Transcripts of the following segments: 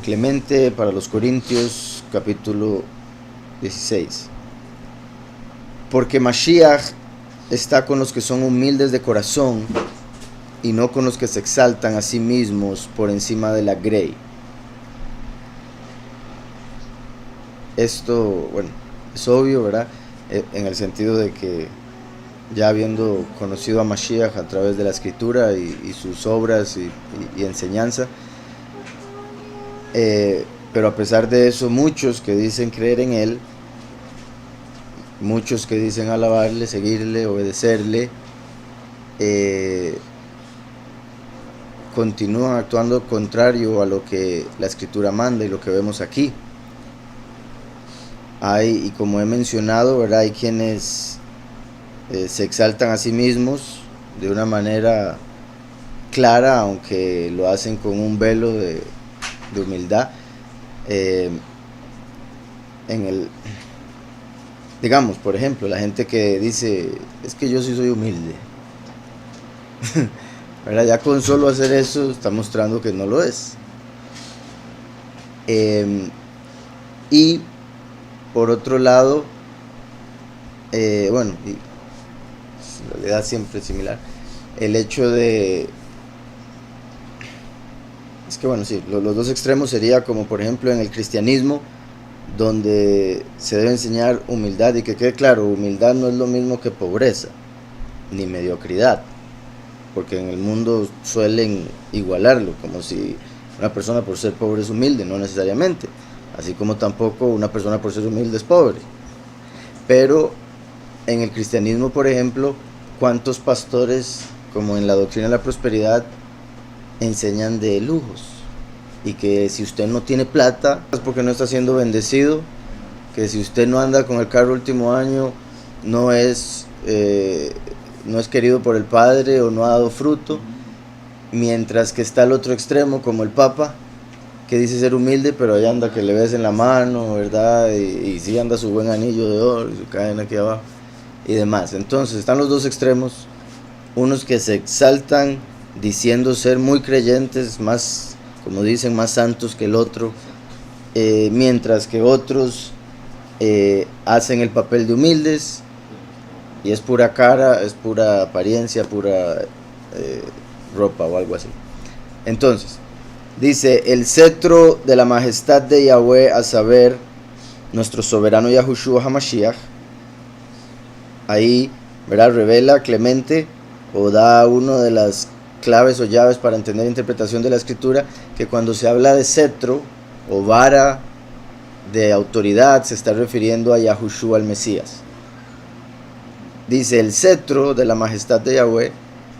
Clemente para los Corintios, capítulo 16. Porque Mashiach está con los que son humildes de corazón y no con los que se exaltan a sí mismos por encima de la grey. Esto, bueno, es obvio, ¿verdad? En el sentido de que ya habiendo conocido a Mashiach a través de la escritura y sus obras y enseñanza, pero a pesar de eso, muchos que dicen creer en él, muchos que dicen alabarle, seguirle, obedecerle, continúan actuando contrario a lo que la escritura manda y lo que vemos aquí. Y como he mencionado, ¿verdad? Hay quienes se exaltan a sí mismos de una manera clara, aunque lo hacen con un velo de humildad. Digamos, por ejemplo, la gente que dice, es que yo sí soy humilde. ¿Verdad? Ya con solo hacer eso está mostrando que no lo es. Y por otro lado, bueno, y en realidad siempre es similar, el hecho de, es que bueno, sí, los dos extremos sería como por ejemplo en el cristianismo, donde se debe enseñar humildad, y que quede claro, humildad no es lo mismo que pobreza, ni mediocridad, porque en el mundo suelen igualarlo, como si una persona por ser pobre es humilde, no necesariamente, así como tampoco una persona por ser humilde es pobre. Pero en el cristianismo, por ejemplo, ¿cuántos pastores, como en la doctrina de la prosperidad, enseñan de lujos? Y que si usted no tiene plata es porque no está siendo bendecido, que si usted no anda con el carro último año no es querido por el Padre o no ha dado fruto, mientras que está el otro extremo como el Papa, que dice ser humilde, pero allá anda que le besen la mano, ¿verdad? Y sí anda su buen anillo de oro y su cadena aquí abajo y demás. Entonces están los dos extremos, unos que se exaltan diciendo ser muy creyentes, más, como dicen, más santos que el otro, mientras que otros hacen el papel de humildes y es pura cara, es pura apariencia, pura ropa o algo así. Entonces dice, el cetro de la majestad de Yahweh, a saber, nuestro soberano Yahushua HaMashiach, ahí, ¿verdad? Revela Clemente, o da una de las claves o llaves para entender la interpretación de la escritura, que cuando se habla de cetro o vara de autoridad, se está refiriendo a Yahushua el Mesías. Dice, el cetro de la majestad de Yahweh,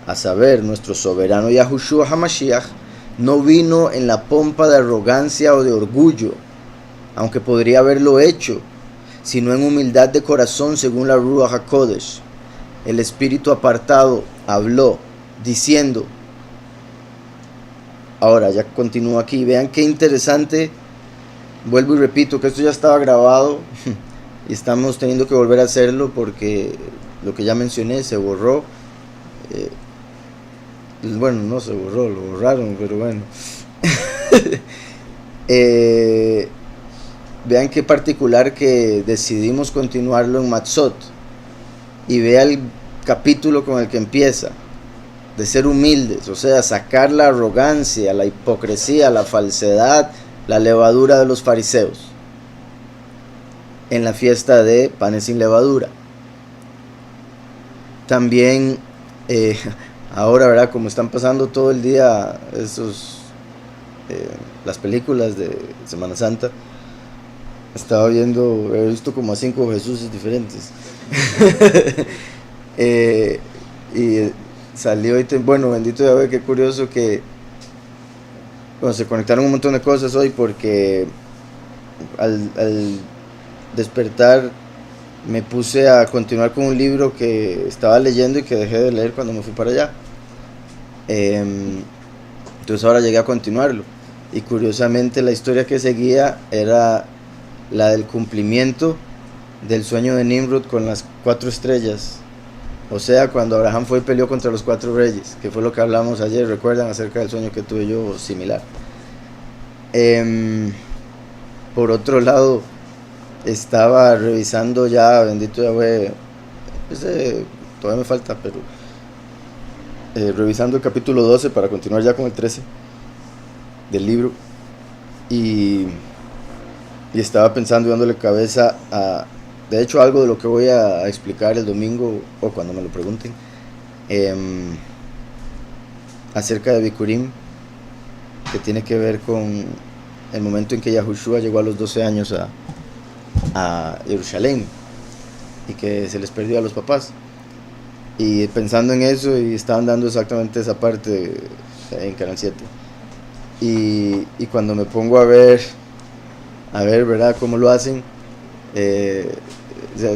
a saber, nuestro soberano Yahushua HaMashiach, no vino en la pompa de arrogancia o de orgullo, aunque podría haberlo hecho, sino en humildad de corazón según la Ruach HaKodesh. El espíritu apartado habló, diciendo, ahora ya continúo aquí, vean qué interesante, vuelvo y repito que esto ya estaba grabado y estamos teniendo que volver a hacerlo porque lo que ya mencioné se borró. Bueno, no se borró, lo borraron, pero bueno. Vean qué particular que decidimos continuarlo en Matzot. Y vea el capítulo con el que empieza, de ser humildes, o sea, sacar la arrogancia, la hipocresía, la falsedad, la levadura de los fariseos, en la fiesta de panes sin levadura. También ahora, ¿verdad? Como están pasando todo el día las películas de Semana Santa, estaba viendo, he visto como a 5 Jesuses diferentes. Y salió y bueno, bendito Yahweh, qué curioso que bueno, se conectaron un montón de cosas hoy, porque al despertar me puse a continuar con un libro que estaba leyendo y que dejé de leer cuando me fui para allá. Entonces ahora llegué a continuarlo, y curiosamente la historia que seguía era la del cumplimiento del sueño de Nimrod con las 4 estrellas, o sea, cuando Abraham fue y peleó contra los 4 reyes, que fue lo que hablamos ayer, recuerdan, acerca del sueño que tuve yo similar. Em, por otro lado, estaba revisando ya, bendito Yahweh, pues, todavía me falta, pero revisando el capítulo 12 para continuar ya con el 13 del libro. Y estaba pensando y dándole cabeza a, de hecho, algo de lo que voy a explicar el domingo o cuando me lo pregunten, acerca de Bikurim, que tiene que ver con el momento en que Yahushua llegó a los 12 años a Jerusalén y que se les perdió a los papás. Y pensando en eso, y estaban dando exactamente esa parte en Canal 7. Y cuando me pongo a ver, ¿verdad?, cómo lo hacen, o sea,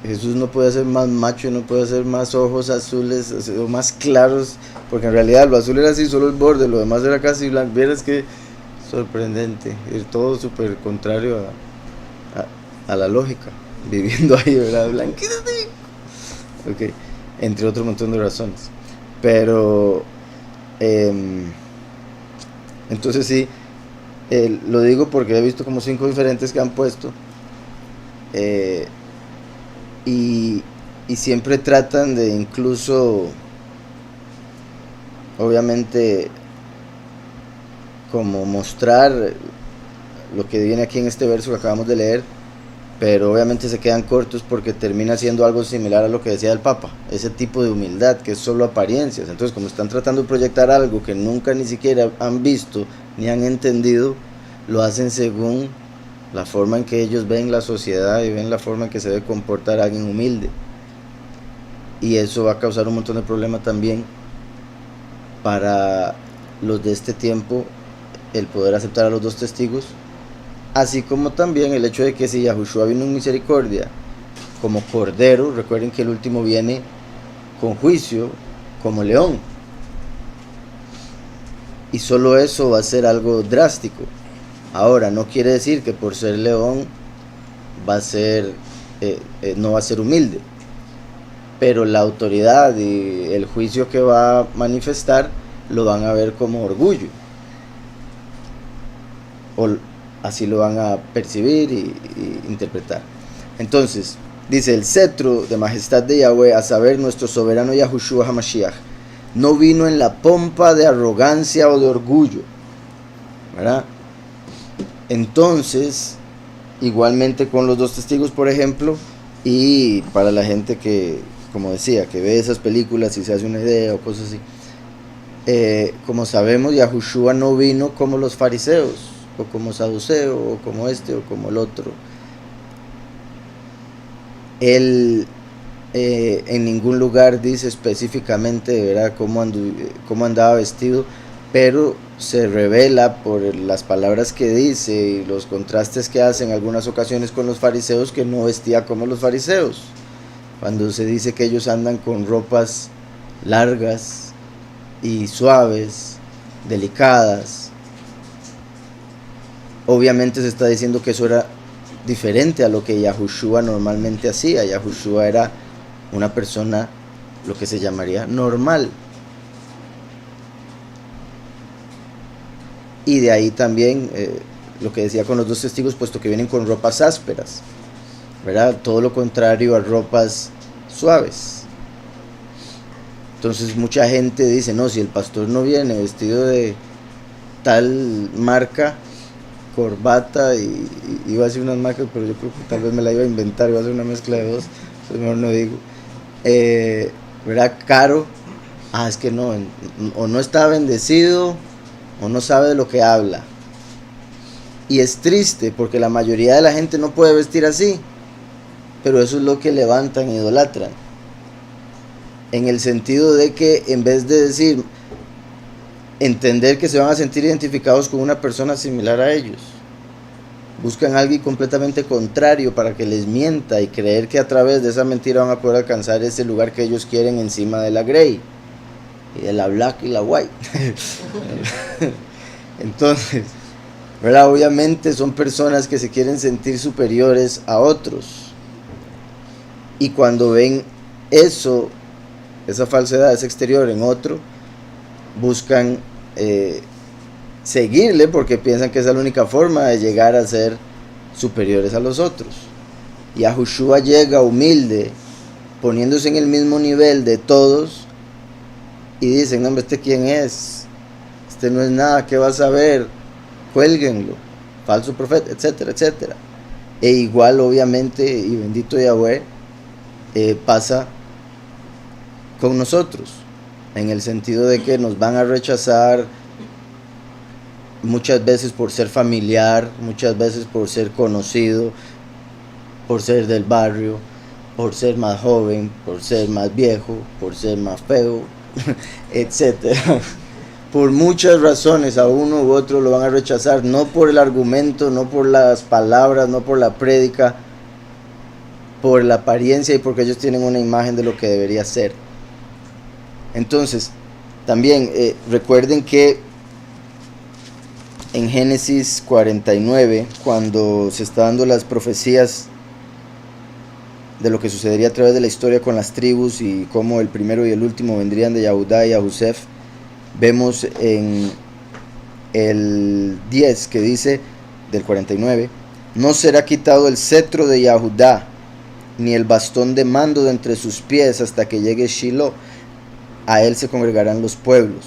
Jesús no puede ser más macho, no puede ser más ojos azules o más claros, porque en realidad lo azul era así, solo el borde, lo demás era casi blanco. Vieras que sorprendente, es todo súper contrario a la lógica, viviendo ahí, ¿verdad? Blanquito, ok, entre otro montón de razones. Pero entonces sí, lo digo porque he visto como 5 diferentes que han puesto, y siempre tratan de, incluso, obviamente, como mostrar lo que viene aquí en este verso que acabamos de leer, pero obviamente se quedan cortos porque termina siendo algo similar a lo que decía el Papa, ese tipo de humildad que es solo apariencias. Entonces, como están tratando de proyectar algo que nunca ni siquiera han visto ni han entendido, lo hacen según la forma en que ellos ven la sociedad y ven la forma en que se debe comportar alguien humilde. Y eso va a causar un montón de problemas también para los de este tiempo, el poder aceptar a los 2 testigos, así como también el hecho de que si Yahushua vino en misericordia como cordero, recuerden que el último viene con juicio como león, y solo eso va a ser algo drástico. Ahora, no quiere decir que por ser león va a ser no va a ser humilde, pero la autoridad y el juicio que va a manifestar lo van a ver como orgullo, o así lo van a percibir y interpretar. Entonces, dice: el cetro de majestad de Yahweh, a saber, nuestro soberano Yahushua HaMashiach, no vino en la pompa de arrogancia o de orgullo, ¿verdad? Entonces, igualmente con los 2 testigos, por ejemplo, y para la gente que, como decía, que ve esas películas y se hace una idea o cosas así, como sabemos, Yahushua no vino como los fariseos, o como saduceo, o como este, o como el otro. Él en ningún lugar dice específicamente, ¿verdad?, cómo andaba vestido, pero se revela por las palabras que dice y los contrastes que hace en algunas ocasiones con los fariseos, que no vestía como los fariseos. Cuando se dice que ellos andan con ropas largas y suaves, delicadas, obviamente se está diciendo que eso era diferente a lo que Yahushua normalmente hacía. Yahushua era una persona, lo que se llamaría normal. Y de ahí también lo que decía con los 2 testigos, puesto que vienen con ropas ásperas, ¿verdad? Todo lo contrario a ropas suaves. Entonces mucha gente dice: no, si el pastor no viene vestido de tal marca, corbata, y iba a decir unas marcas, pero yo creo que tal vez me la iba a inventar, iba a hacer una mezcla de 2, entonces mejor no digo, ¿verdad? Caro, es que no, o no está bendecido, o no sabe de lo que habla. Y es triste porque la mayoría de la gente no puede vestir así, pero eso es lo que levantan e idolatran, en el sentido de que en vez de decir, entender que se van a sentir identificados con una persona similar a ellos, buscan a alguien completamente contrario para que les mienta y creer que a través de esa mentira van a poder alcanzar ese lugar que ellos quieren encima de la Grey y de la Black y la White. Entonces, ¿verdad? Obviamente son personas que se quieren sentir superiores a otros, y cuando ven eso, esa falsedad, ese exterior en otro, buscan seguirle porque piensan que esa es la única forma de llegar a ser superiores a los otros. Y Yahushua llega humilde, poniéndose en el mismo nivel de todos, y dicen, no, hombre, ¿este quién es? Este no es nada, ¿qué va a saber? Cuélguenlo, falso profeta, etcétera, etcétera. E igual, obviamente, y bendito Yahweh, pasa con nosotros, en el sentido de que nos van a rechazar muchas veces por ser familiar, muchas veces por ser conocido, por ser del barrio, por ser más joven, por ser más viejo, por ser más feo, etcétera. Por muchas razones a uno u otro lo van a rechazar, no por el argumento, no por las palabras, no por la prédica, por la apariencia y porque ellos tienen una imagen de lo que debería ser. Entonces, también recuerden que en Génesis 49, cuando se está dando las profecías de lo que sucedería a través de la historia con las tribus y cómo el primero y el último vendrían de Yahudá y Yahusef, vemos en el 10 que dice, del 49, no será quitado el cetro de Yahudá, ni el bastón de mando de entre sus pies hasta que llegue Shiloh, a él se congregarán los pueblos.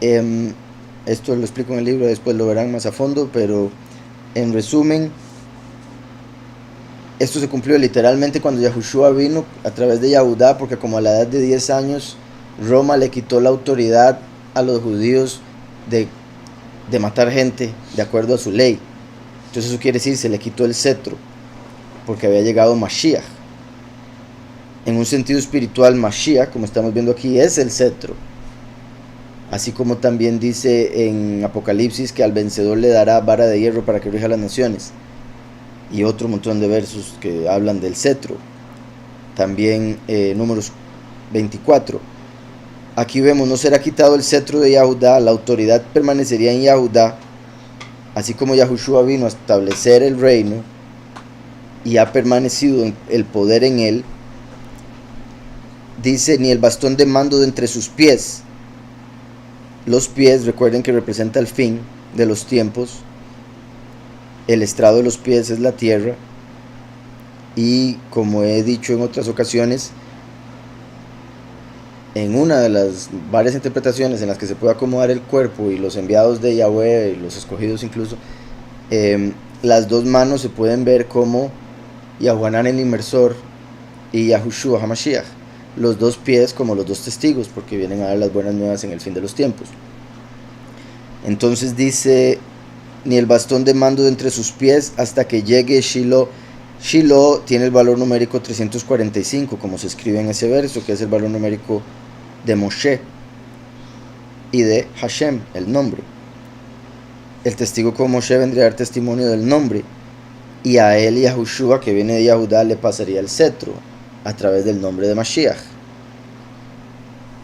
Esto lo explico en el libro, después lo verán más a fondo, pero en resumen, esto se cumplió literalmente cuando Yahushua vino a través de Yahudá, porque como a la edad de 10 años Roma le quitó la autoridad a los judíos de matar gente de acuerdo a su ley. Entonces eso quiere decir, se le quitó el cetro, porque había llegado Mashiach. En un sentido espiritual, Mashiach, como estamos viendo aquí, es el cetro. Así como también dice en Apocalipsis que al vencedor le dará vara de hierro para que rija las naciones. Y otro montón de versos que hablan del cetro. También Números 24. Aquí vemos, no será quitado el cetro de Yahudá, la autoridad permanecería en Yahudá, así como Yahushua vino a establecer el reino y ha permanecido el poder en él. Dice, ni el bastón de mando de entre sus pies. Los pies, recuerden que representa el fin de los tiempos. El estrado de los pies es la tierra. Y como he dicho en otras ocasiones, en una de las varias interpretaciones en las que se puede acomodar el cuerpo y los enviados de Yahweh y los escogidos incluso, las dos manos se pueden ver como Yahuanán el inmersor y Yahushua HaMashiach, los dos pies como los dos testigos, porque vienen a dar las buenas nuevas en el fin de los tiempos. Entonces dice, ni el bastón de mando de entre sus pies hasta que llegue Shiloh. Shiloh tiene el valor numérico 345, como se escribe en ese verso, que es el valor numérico de Moshe y de Hashem, el nombre. El testigo como Moshe vendría a dar testimonio del nombre, y a él y a Yahushua, que viene de Yahudá, le pasaría el cetro a través del nombre de Mashiach.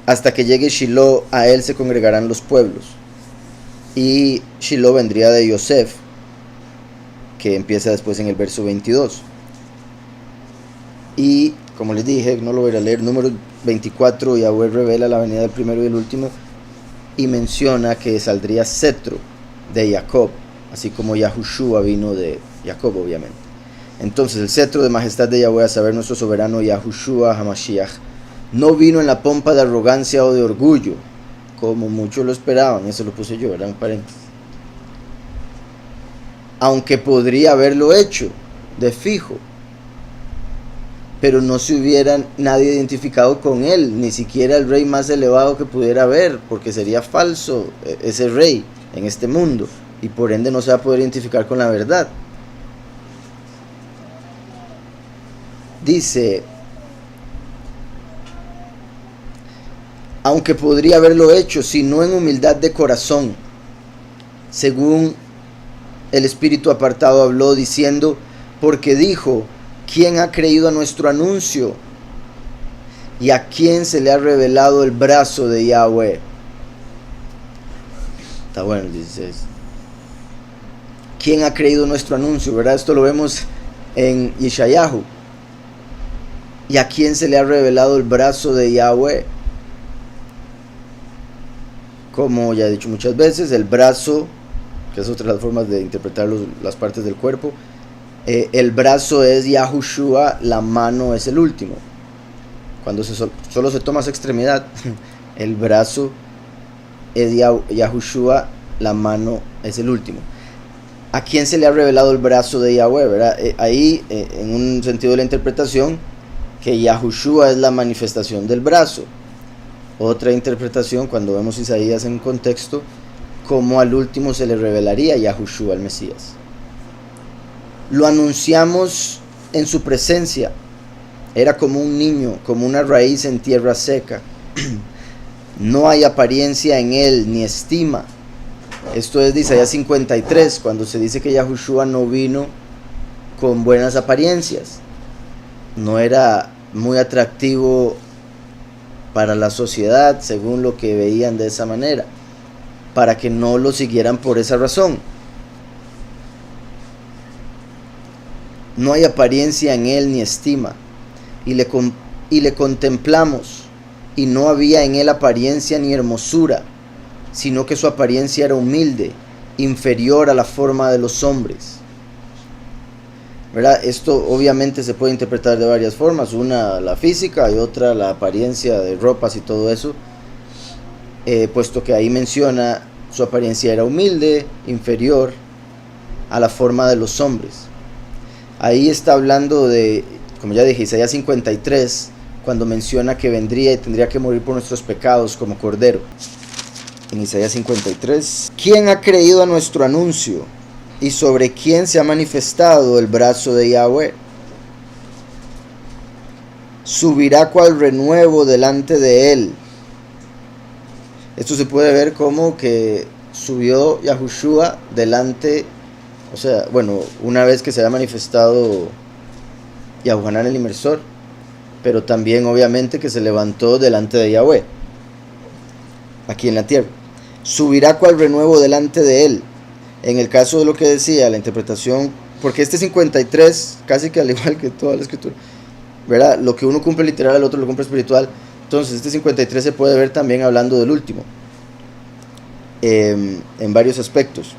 Hasta que llegue Shiloh, a él se congregarán los pueblos. Y Shiloh vendría de Yosef, que empieza después en el verso 22. Y como les dije, no lo voy a leer, número 24, Yahweh revela la venida del primero y el último y menciona que saldría cetro de Jacob, así como Yahushua vino de Jacob, obviamente. Entonces el cetro de majestad de Yahweh, a saber nuestro soberano Yahushua HaMashiach, no vino en la pompa de arrogancia o de orgullo, como muchos lo esperaban. Eso lo puse yo, ¿verdad? En paréntesis. Aunque podría haberlo hecho de fijo, pero no se hubiera nadie identificado con él, ni siquiera el rey más elevado que pudiera haber, porque sería falso ese rey en este mundo, y por ende no se va a poder identificar con la verdad. Dice, aunque podría haberlo hecho, sino en humildad de corazón, según el espíritu apartado habló, diciendo, porque dijo, ¿quién ha creído a nuestro anuncio? ¿Y a quién se le ha revelado el brazo de Yahweh? Está bueno el 16. ¿Quién ha creído nuestro anuncio? ¿Verdad? Esto lo vemos en Yeshayahu. ¿Y a quién se le ha revelado el brazo de Yahweh? Como ya he dicho muchas veces, el brazo, que es otra de las formas de interpretar las partes del cuerpo, el brazo es Yahushua, la mano es el último. Cuando solo se toma esa extremidad, el brazo es Yahushua, la mano es el último. ¿A quién se le ha revelado el brazo de Yahweh? ¿Verdad? Ahí, en un sentido de la interpretación, que Yahushua es la manifestación del brazo. Otra interpretación, cuando vemos Isaías en contexto, como al último se le revelaría Yahushua, el Mesías. Lo anunciamos en su presencia. Era como un niño, como una raíz en tierra seca. No hay apariencia en él, ni estima. Esto es de Isaías 53, cuando se dice que Yahushua no vino con buenas apariencias. No era muy atractivo para la sociedad, según lo que veían de esa manera, para que no lo siguieran por esa razón. No hay apariencia en él ni estima, y le contemplamos, y no había en él apariencia ni hermosura, sino que su apariencia era humilde, inferior a la forma de los hombres. ¿Verdad? Esto obviamente se puede interpretar de varias formas, una la física y otra la apariencia de ropas y todo eso, puesto que ahí menciona su apariencia era humilde, inferior a la forma de los hombres. Ahí está hablando de, como ya dije, Isaías 53, cuando menciona que vendría y tendría que morir por nuestros pecados como cordero. En Isaías 53, ¿quién ha creído a nuestro anuncio? ¿Y sobre quién se ha manifestado el brazo de Yahweh? Subirá cual renuevo delante de él. Esto se puede ver como que subió Yahushua delante, o sea, bueno, una vez que se haya manifestado Yahuanán el inmersor, pero también obviamente que se levantó delante de Yahweh, aquí en la tierra. Subirá cual renuevo delante de él. En el caso de lo que decía, la interpretación, porque este 53, casi que al igual que toda la escritura, ¿verdad? Lo que uno cumple literal, el otro lo cumple espiritual. Entonces este 53 se puede ver también hablando del último, en varios aspectos.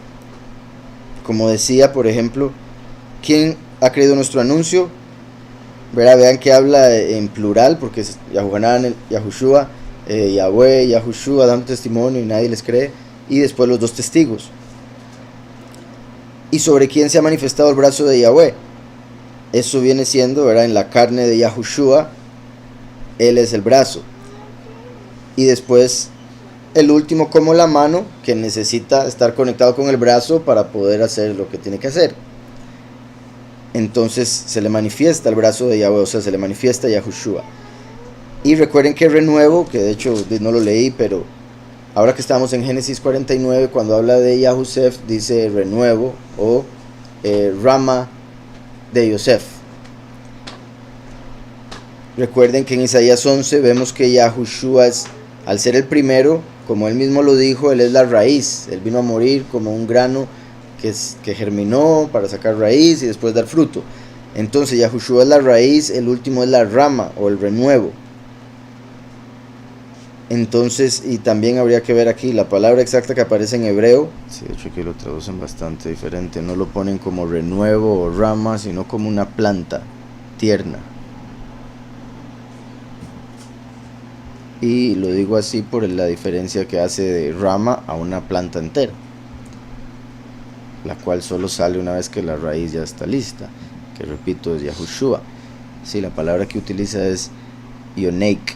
Como decía, por ejemplo, ¿quién ha creído nuestro anuncio? ¿Verdad? Vean que habla en plural, porque es Yahuanán, Yahushua, Yahweh, Yahushua, dando testimonio y nadie les cree, y después los dos testigos. ¿Y sobre quién se ha manifestado el brazo de Yahweh? Eso viene siendo, ¿verdad? En la carne de Yahushua, él es el brazo. Y después el último como la mano, que necesita estar conectado con el brazo para poder hacer lo que tiene que hacer. Entonces se le manifiesta el brazo de Yahweh, o sea, se le manifiesta Yahushua. Y recuerden que renuevo, que de hecho no lo leí, pero ahora que estamos en Génesis 49, cuando habla de Yahusef, dice renuevo o rama de Yosef. Recuerden que en Isaías 11 vemos que Yahushua es, al ser el primero, como él mismo lo dijo, él es la raíz. Él vino a morir como un grano que germinó para sacar raíz y después dar fruto. Entonces Yahushua es la raíz, el último es la rama o el renuevo. Entonces, y también habría que ver aquí la palabra exacta que aparece en hebreo. Sí, de hecho aquí lo traducen bastante diferente. No lo ponen como renuevo o rama, sino como una planta tierna. Y lo digo así por la diferencia que hace de rama a una planta entera, la cual solo sale una vez que la raíz ya está lista, que repito es Yahushua. Sí, la palabra que utiliza es yoneik,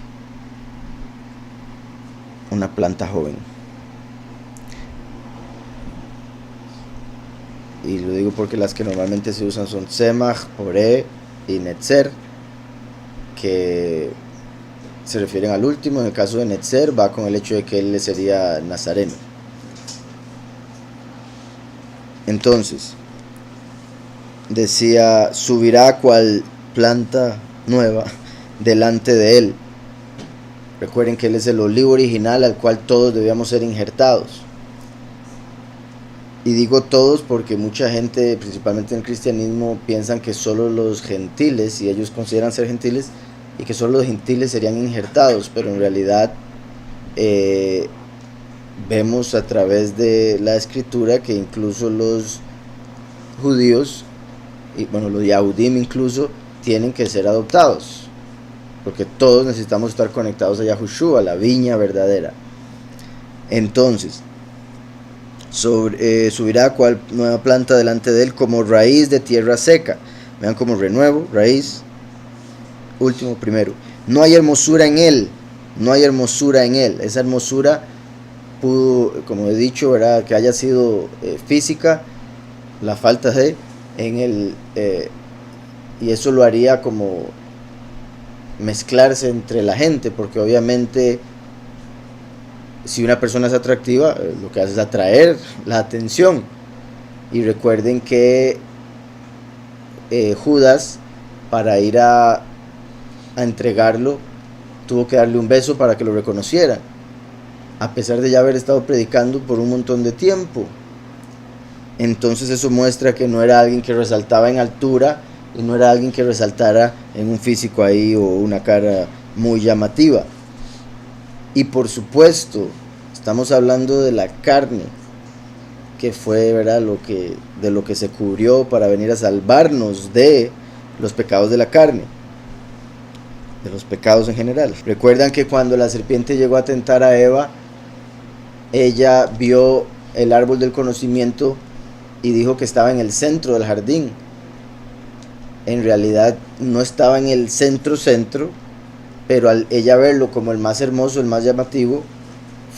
una planta joven. Y lo digo porque las que normalmente se usan son Semach, Ore y Netzer, que se refieren al último. En el caso de Netzer va con el hecho de que él sería nazareno. Entonces decía, subirá cual planta nueva delante de él. Recuerden que él es el olivo original al cual todos debíamos ser injertados. Y digo todos porque mucha gente, principalmente en el cristianismo, piensan que solo los gentiles, y ellos consideran ser gentiles, y que solo los gentiles serían injertados, pero en realidad vemos a través de la escritura que incluso los judíos, y bueno, los Yahudim incluso, tienen que ser adoptados, porque todos necesitamos estar conectados a Yahushua, a la viña verdadera. Entonces, subirá cual nueva planta delante de él como raíz de tierra seca. Vean como renuevo, raíz, último, primero. No hay hermosura en él, no hay hermosura en él. Esa hermosura pudo, como he dicho, ¿verdad?, que haya sido física, la falta de, en el, y eso lo haría como mezclarse entre la gente, porque obviamente si una persona es atractiva, lo que hace es atraer la atención. Y recuerden que Judas, para ir a entregarlo, tuvo que darle un beso para que lo reconociera, a pesar de ya haber estado predicando por un montón de tiempo. Entonces eso muestra que no era alguien que resaltaba en altura, y no era alguien que resaltara en un físico ahí o una cara muy llamativa. Y por supuesto, estamos hablando de la carne, que fue, ¿verdad?, de lo que se cubrió para venir a salvarnos de los pecados de la carne, de los pecados en general. Recuerdan que cuando la serpiente llegó a tentar a Eva, ella vio el árbol del conocimiento y dijo que estaba en el centro del jardín. En realidad no estaba en el centro, pero al ella verlo como el más hermoso, el más llamativo,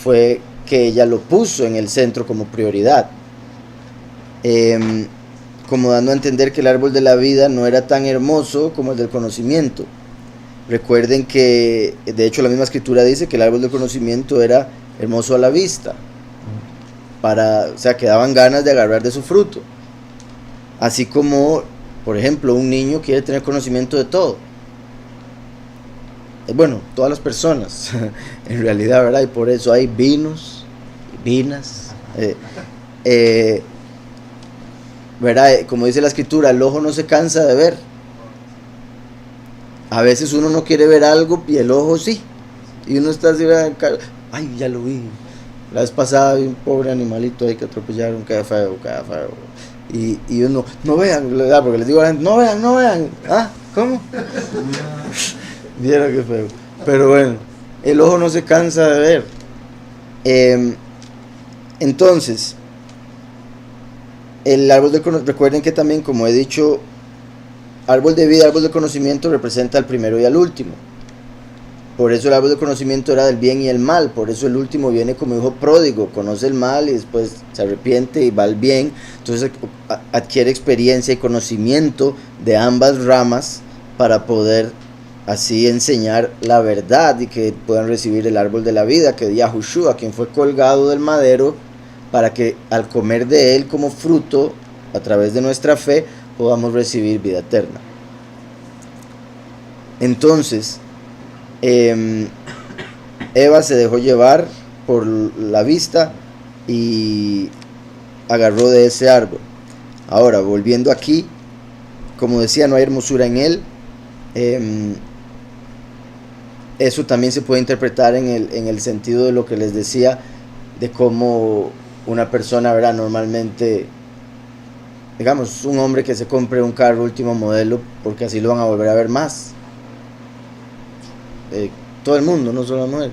fue que ella lo puso en el centro como prioridad, como dando a entender que el árbol de la vida no era tan hermoso como el del conocimiento. Recuerden que de hecho la misma escritura dice que el árbol del conocimiento era hermoso a la vista, o sea, que daban ganas de agarrar de su fruto. Así como, por ejemplo, un niño quiere tener conocimiento de todo. Bueno, todas las personas, en realidad, ¿verdad? Y por eso hay vinos, vinas, ¿verdad? Como dice la escritura, el ojo no se cansa de ver. A veces uno no quiere ver algo y el ojo sí. Y uno está así, ay, ya lo vi. La vez pasada vi un pobre animalito ahí que atropellaron, queda feo. Y uno, no vean, ¿verdad? Porque les digo a la gente, no vean. Ah, ¿cómo? Vieron qué feo. Pero bueno, el ojo no se cansa de ver. Entonces, el árbol de conocimiento, recuerden que también, como he dicho, árbol de vida, árbol de conocimiento representa al primero y al último. Por eso el árbol de conocimiento era del bien y el mal. Por eso el último viene como hijo pródigo, conoce el mal y después se arrepiente y va al bien. Entonces adquiere experiencia y conocimiento de ambas ramas para poder así enseñar la verdad y que puedan recibir el árbol de la vida, que Yahushua, quien fue colgado del madero, para que al comer de él como fruto, a través de nuestra fe, podamos recibir vida eterna. Entonces, Eva se dejó llevar por la vista y agarró de ese árbol. Ahora, volviendo aquí, como decía, no hay hermosura en él. Eso también se puede interpretar en el sentido de lo que les decía, de cómo una persona, ¿verdad?, normalmente, digamos, un hombre que se compre un carro último modelo, porque así lo van a volver a ver más. Todo el mundo, no solo la mujer,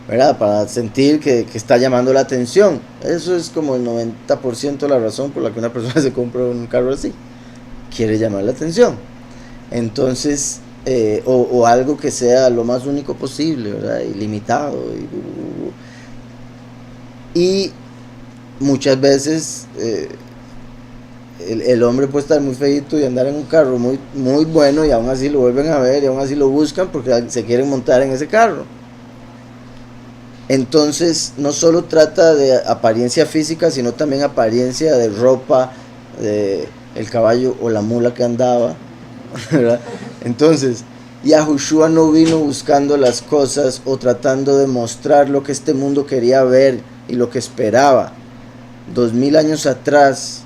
¿verdad?, para sentir que está llamando la atención. Eso es como el 90% de la razón por la que una persona se compra un carro así. Quiere llamar la atención. Entonces, o algo que sea lo más único posible, ¿verdad?, ilimitado. Y muchas veces el hombre puede estar muy feito y andar en un carro muy, muy bueno, y aún así lo vuelven a ver y aún así lo buscan porque se quieren montar en ese carro. Entonces no solo trata de apariencia física, sino también apariencia de ropa, de el caballo o la mula que andaba, ¿verdad? Entonces Yahushua no vino buscando las cosas o tratando de mostrar lo que este mundo quería ver y lo que esperaba. 2000 años atrás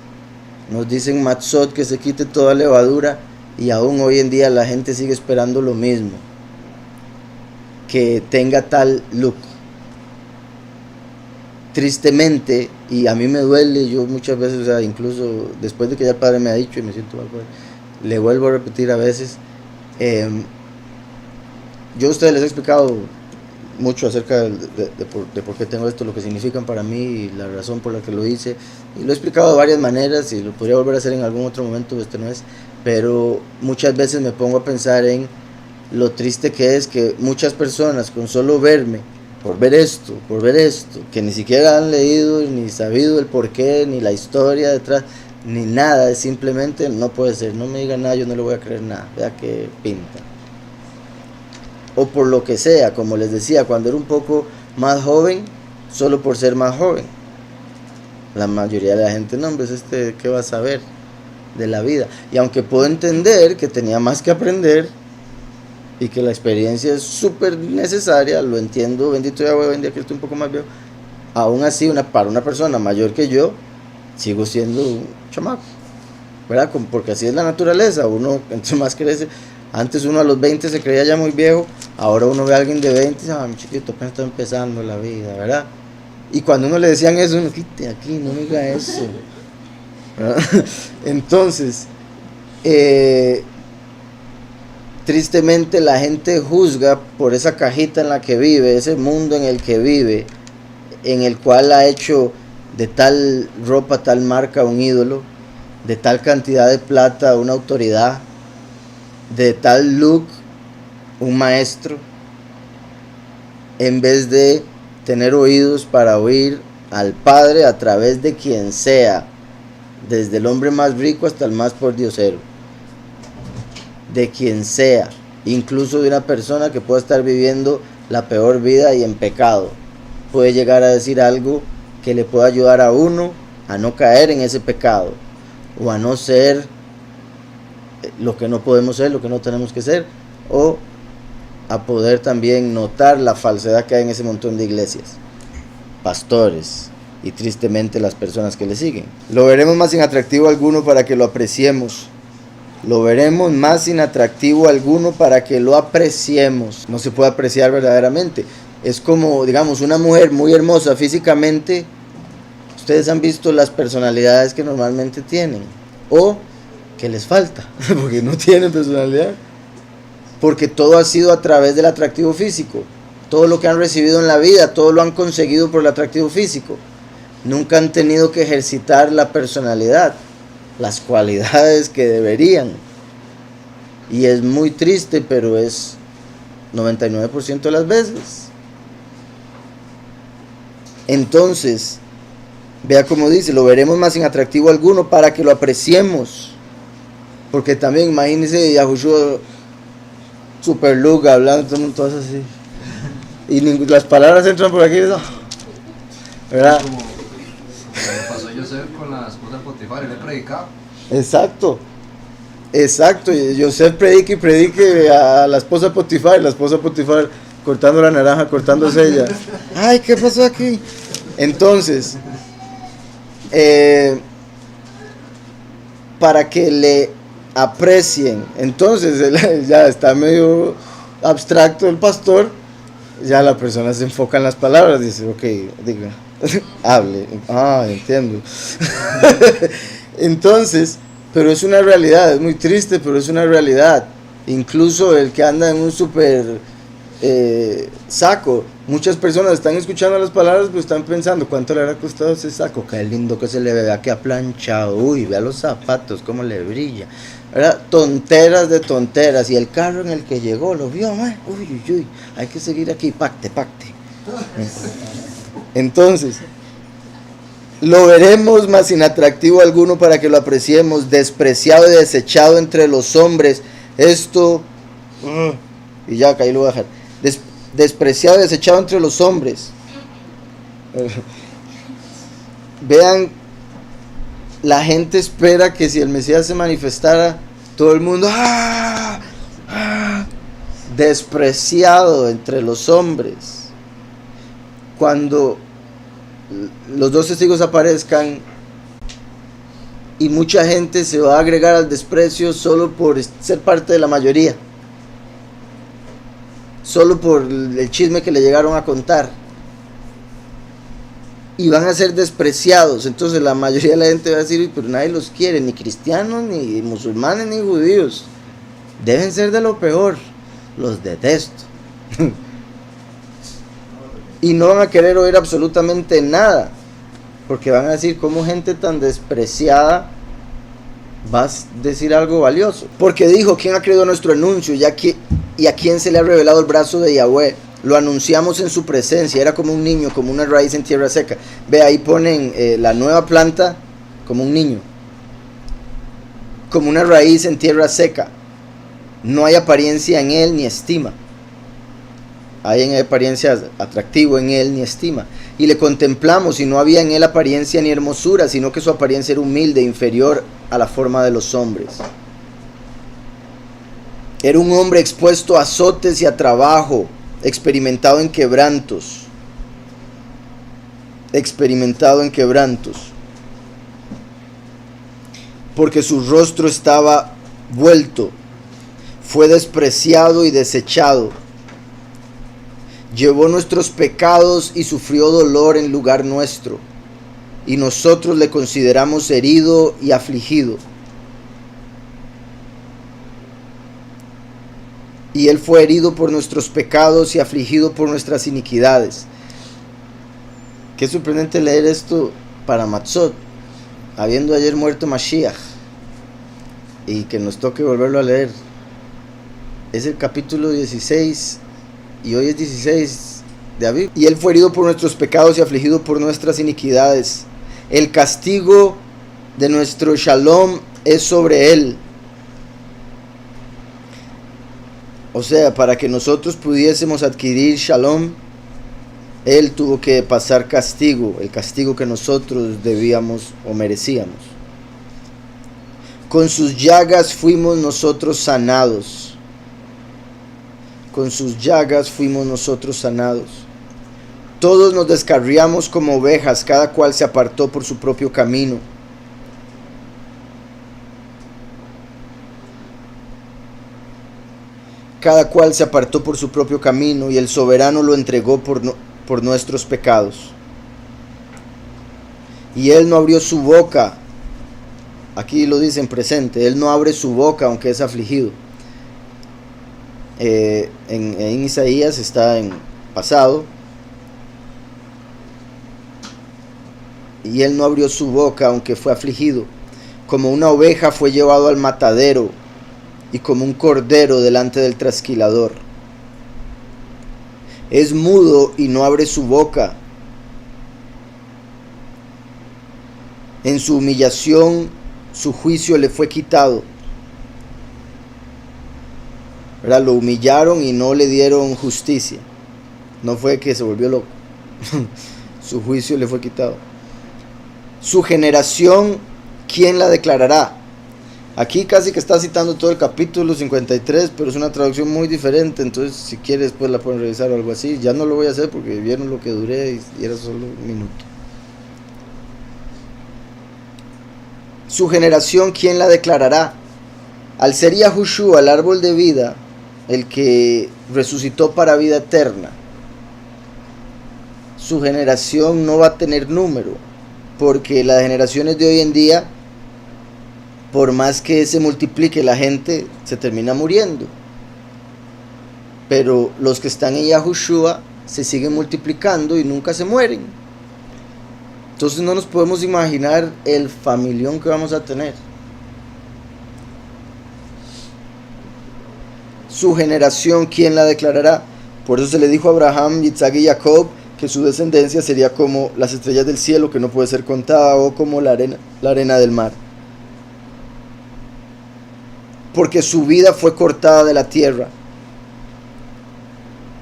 nos dicen Matzot, que se quite toda levadura, y aún hoy en día la gente sigue esperando lo mismo, que tenga tal look. tristemente, y a mí me duele, yo muchas veces, o sea, incluso después de que ya el Padre me ha dicho y me siento mal, le vuelvo a repetir a veces, yo a ustedes les he explicado mucho acerca de por qué tengo esto, lo que significan para mí y la razón por la que lo hice, y lo he explicado de varias maneras y lo podría volver a hacer en algún otro momento, no es, pero muchas veces me pongo a pensar en lo triste que es que muchas personas con solo verme, por ver esto, que ni siquiera han leído ni sabido el porqué, ni la historia detrás, ni nada, es simplemente no puede ser, no me digan nada, yo no le voy a creer nada, vea que pinta. O por lo que sea, como les decía, cuando era un poco más joven, solo por ser más joven. La mayoría de la gente, no, hombre, es ¿qué va a saber de la vida? Y aunque puedo entender que tenía más que aprender y que la experiencia es súper necesaria, lo entiendo, bendito ya hoy en día que estoy un poco más viejo, aún así, para una persona mayor que yo, sigo siendo un chamaco, ¿verdad? Porque así es la naturaleza, uno entre más crece. Antes uno a los 20 se creía ya muy viejo, ahora uno ve a alguien de 20 y dice, mi chiquito, apenas está empezando la vida, ¿verdad? Y cuando uno le decían eso, uno, quite aquí, no me diga eso, ¿verdad? Entonces, tristemente la gente juzga por esa cajita en la que vive, ese mundo en el que vive, en el cual ha hecho de tal ropa, tal marca un ídolo, de tal cantidad de plata una autoridad, de tal look un maestro, en vez de tener oídos para oír al Padre a través de quien sea, desde el hombre más rico hasta el más pordiosero, de quien sea, incluso de una persona que pueda estar viviendo la peor vida y en pecado, puede llegar a decir algo que le pueda ayudar a uno a no caer en ese pecado, o a no ser lo que no podemos ser, lo que no tenemos que ser, o a poder también notar la falsedad que hay en ese montón de iglesias, pastores y tristemente las personas que le siguen. Lo veremos más sin atractivo alguno para que lo apreciemos. Lo veremos más sin atractivo alguno para que lo apreciemos. No se puede apreciar verdaderamente. Es como, digamos, una mujer muy hermosa físicamente. Ustedes han visto las personalidades que normalmente tienen, o que les falta, porque no tienen personalidad, porque todo ha sido a través del atractivo físico. Todo lo que han recibido en la vida, todo lo han conseguido por el atractivo físico. Nunca han tenido que ejercitar la personalidad, las cualidades que deberían. Y es muy triste, pero es 99% de las veces. Entonces, vea como dice, lo veremos más sin atractivo alguno para que lo apreciemos. Porque también imagínense Yahushua super look hablando todo así. Y las palabras entran por aquí, ¿no? ¿Verdad? Como me pasó Joseph con la esposa de Potifar, él le predicaba. Exacto. Y Joseph predique a la esposa de Potifar, y la esposa de Potifar cortando la naranja, cortándose ella. Ay, ¿qué pasó aquí? Entonces, para que le aprecien. Entonces ya está medio abstracto el pastor, ya la persona se enfoca en las palabras, dice, ok, diga, hable, entiendo. Entonces, pero es una realidad, es muy triste, pero es una realidad. Incluso el que anda en un super saco, muchas personas están escuchando las palabras, pero están pensando, ¿cuánto le habrá costado ese saco? Qué lindo que se le ve, vea que ha planchado, uy, vea los zapatos, cómo le brilla, ¿verdad? Tonteras de tonteras. Y el carro en el que llegó, lo vio, uy, hay que seguir aquí, pacte. Entonces, lo veremos más sin atractivo alguno para que lo apreciemos, despreciado y desechado entre los hombres. Esto, y ya, que ahí lo voy a dejar. Despreciado y desechado entre los hombres. Vean, la gente espera que si el Mesías se manifestara, todo el mundo, despreciado entre los hombres. Cuando los dos testigos aparezcan y mucha gente se va a agregar al desprecio solo por ser parte de la mayoría, solo por el chisme que le llegaron a contar. y van a ser despreciados. Entonces la mayoría de la gente va a decir, pero nadie los quiere, ni cristianos, ni musulmanes, ni judíos. Deben ser de lo peor, los detesto. Y no van a querer oír absolutamente nada, porque van a decir, ¿cómo gente tan despreciada va a decir algo valioso? Porque dijo, ¿quién ha creído nuestro anuncio? Y a quién se le ha revelado el brazo de Yahweh. Lo anunciamos en su presencia, era como un niño, como una raíz en tierra seca. Ve, ahí ponen la nueva planta como un niño, como una raíz en tierra seca. No hay apariencia en él ni estima. Hay apariencia atractivo en él ni estima. Y le contemplamos y no había en él apariencia ni hermosura, sino que su apariencia era humilde, inferior a la forma de los hombres. Era un hombre expuesto a azotes y a trabajo, experimentado en quebrantos. Porque su rostro estaba vuelto, fue despreciado y desechado. Llevó nuestros pecados y sufrió dolor en lugar nuestro, y nosotros le consideramos herido y afligido. Y él fue herido por nuestros pecados y afligido por nuestras iniquidades. Qué sorprendente leer esto para Matzot, habiendo ayer muerto Mashiach, y que nos toque volverlo a leer. Es el capítulo 16 y hoy es 16 de Aviv. Y él fue herido por nuestros pecados y afligido por nuestras iniquidades. El castigo de nuestro shalom es sobre él. O sea, para que nosotros pudiésemos adquirir shalom, él tuvo que pasar castigo, el castigo que nosotros debíamos o merecíamos. Con sus llagas fuimos nosotros sanados. Con sus llagas fuimos nosotros sanados. Todos nos descarriamos como ovejas, cada cual se apartó por su propio camino. Cada cual se apartó por su propio camino, y el soberano lo entregó por nuestros pecados. Y él no abrió su boca. Aquí lo dice en presente. Él no abre su boca aunque es afligido. En Isaías está en pasado. Y él no abrió su boca aunque fue afligido. Como una oveja fue llevado al matadero, y como un cordero delante del trasquilador. Es mudo y no abre su boca. En su humillación su juicio le fue quitado. ¿Verdad? Lo humillaron y no le dieron justicia. No fue que se volvió loco. Su juicio le fue quitado. Su generación, ¿quién la declarará? Aquí casi que está citando todo el capítulo 53, pero es una traducción muy diferente. Entonces, si quieres, pues la pueden revisar o algo así. Ya no lo voy a hacer porque vieron lo que duré y era solo un minuto. Su generación, ¿quién la declarará? Al ser Yahushua, el árbol de vida, el que resucitó para vida eterna, su generación no va a tener número, porque las generaciones de hoy en día, por más que se multiplique la gente, se termina muriendo. Pero los que están en Yahushua se siguen multiplicando y nunca se mueren. Entonces no nos podemos imaginar el familión que vamos a tener. Su generación, ¿quién la declarará? Por eso se le dijo a Abraham, Yitzhak y Jacob que su descendencia sería como las estrellas del cielo, que no puede ser contada, o como la arena del mar. Porque su vida fue cortada de la tierra.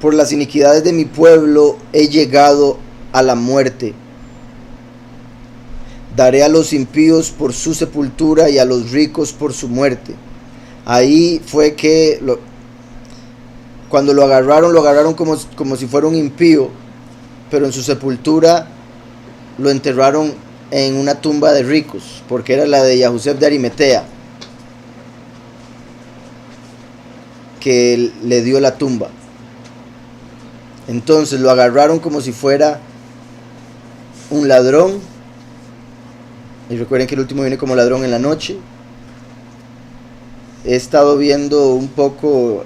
Por las iniquidades de mi pueblo he llegado a la muerte. Daré a los impíos por su sepultura y a los ricos por su muerte. Ahí fue que cuando lo agarraron como si fuera un impío, pero en su sepultura lo enterraron en una tumba de ricos, porque era la de Yahusef de Arimatea, que le dio la tumba. Entonces lo agarraron como si fuera un ladrón, y recuerden que el último viene como ladrón en la noche. He estado viendo un poco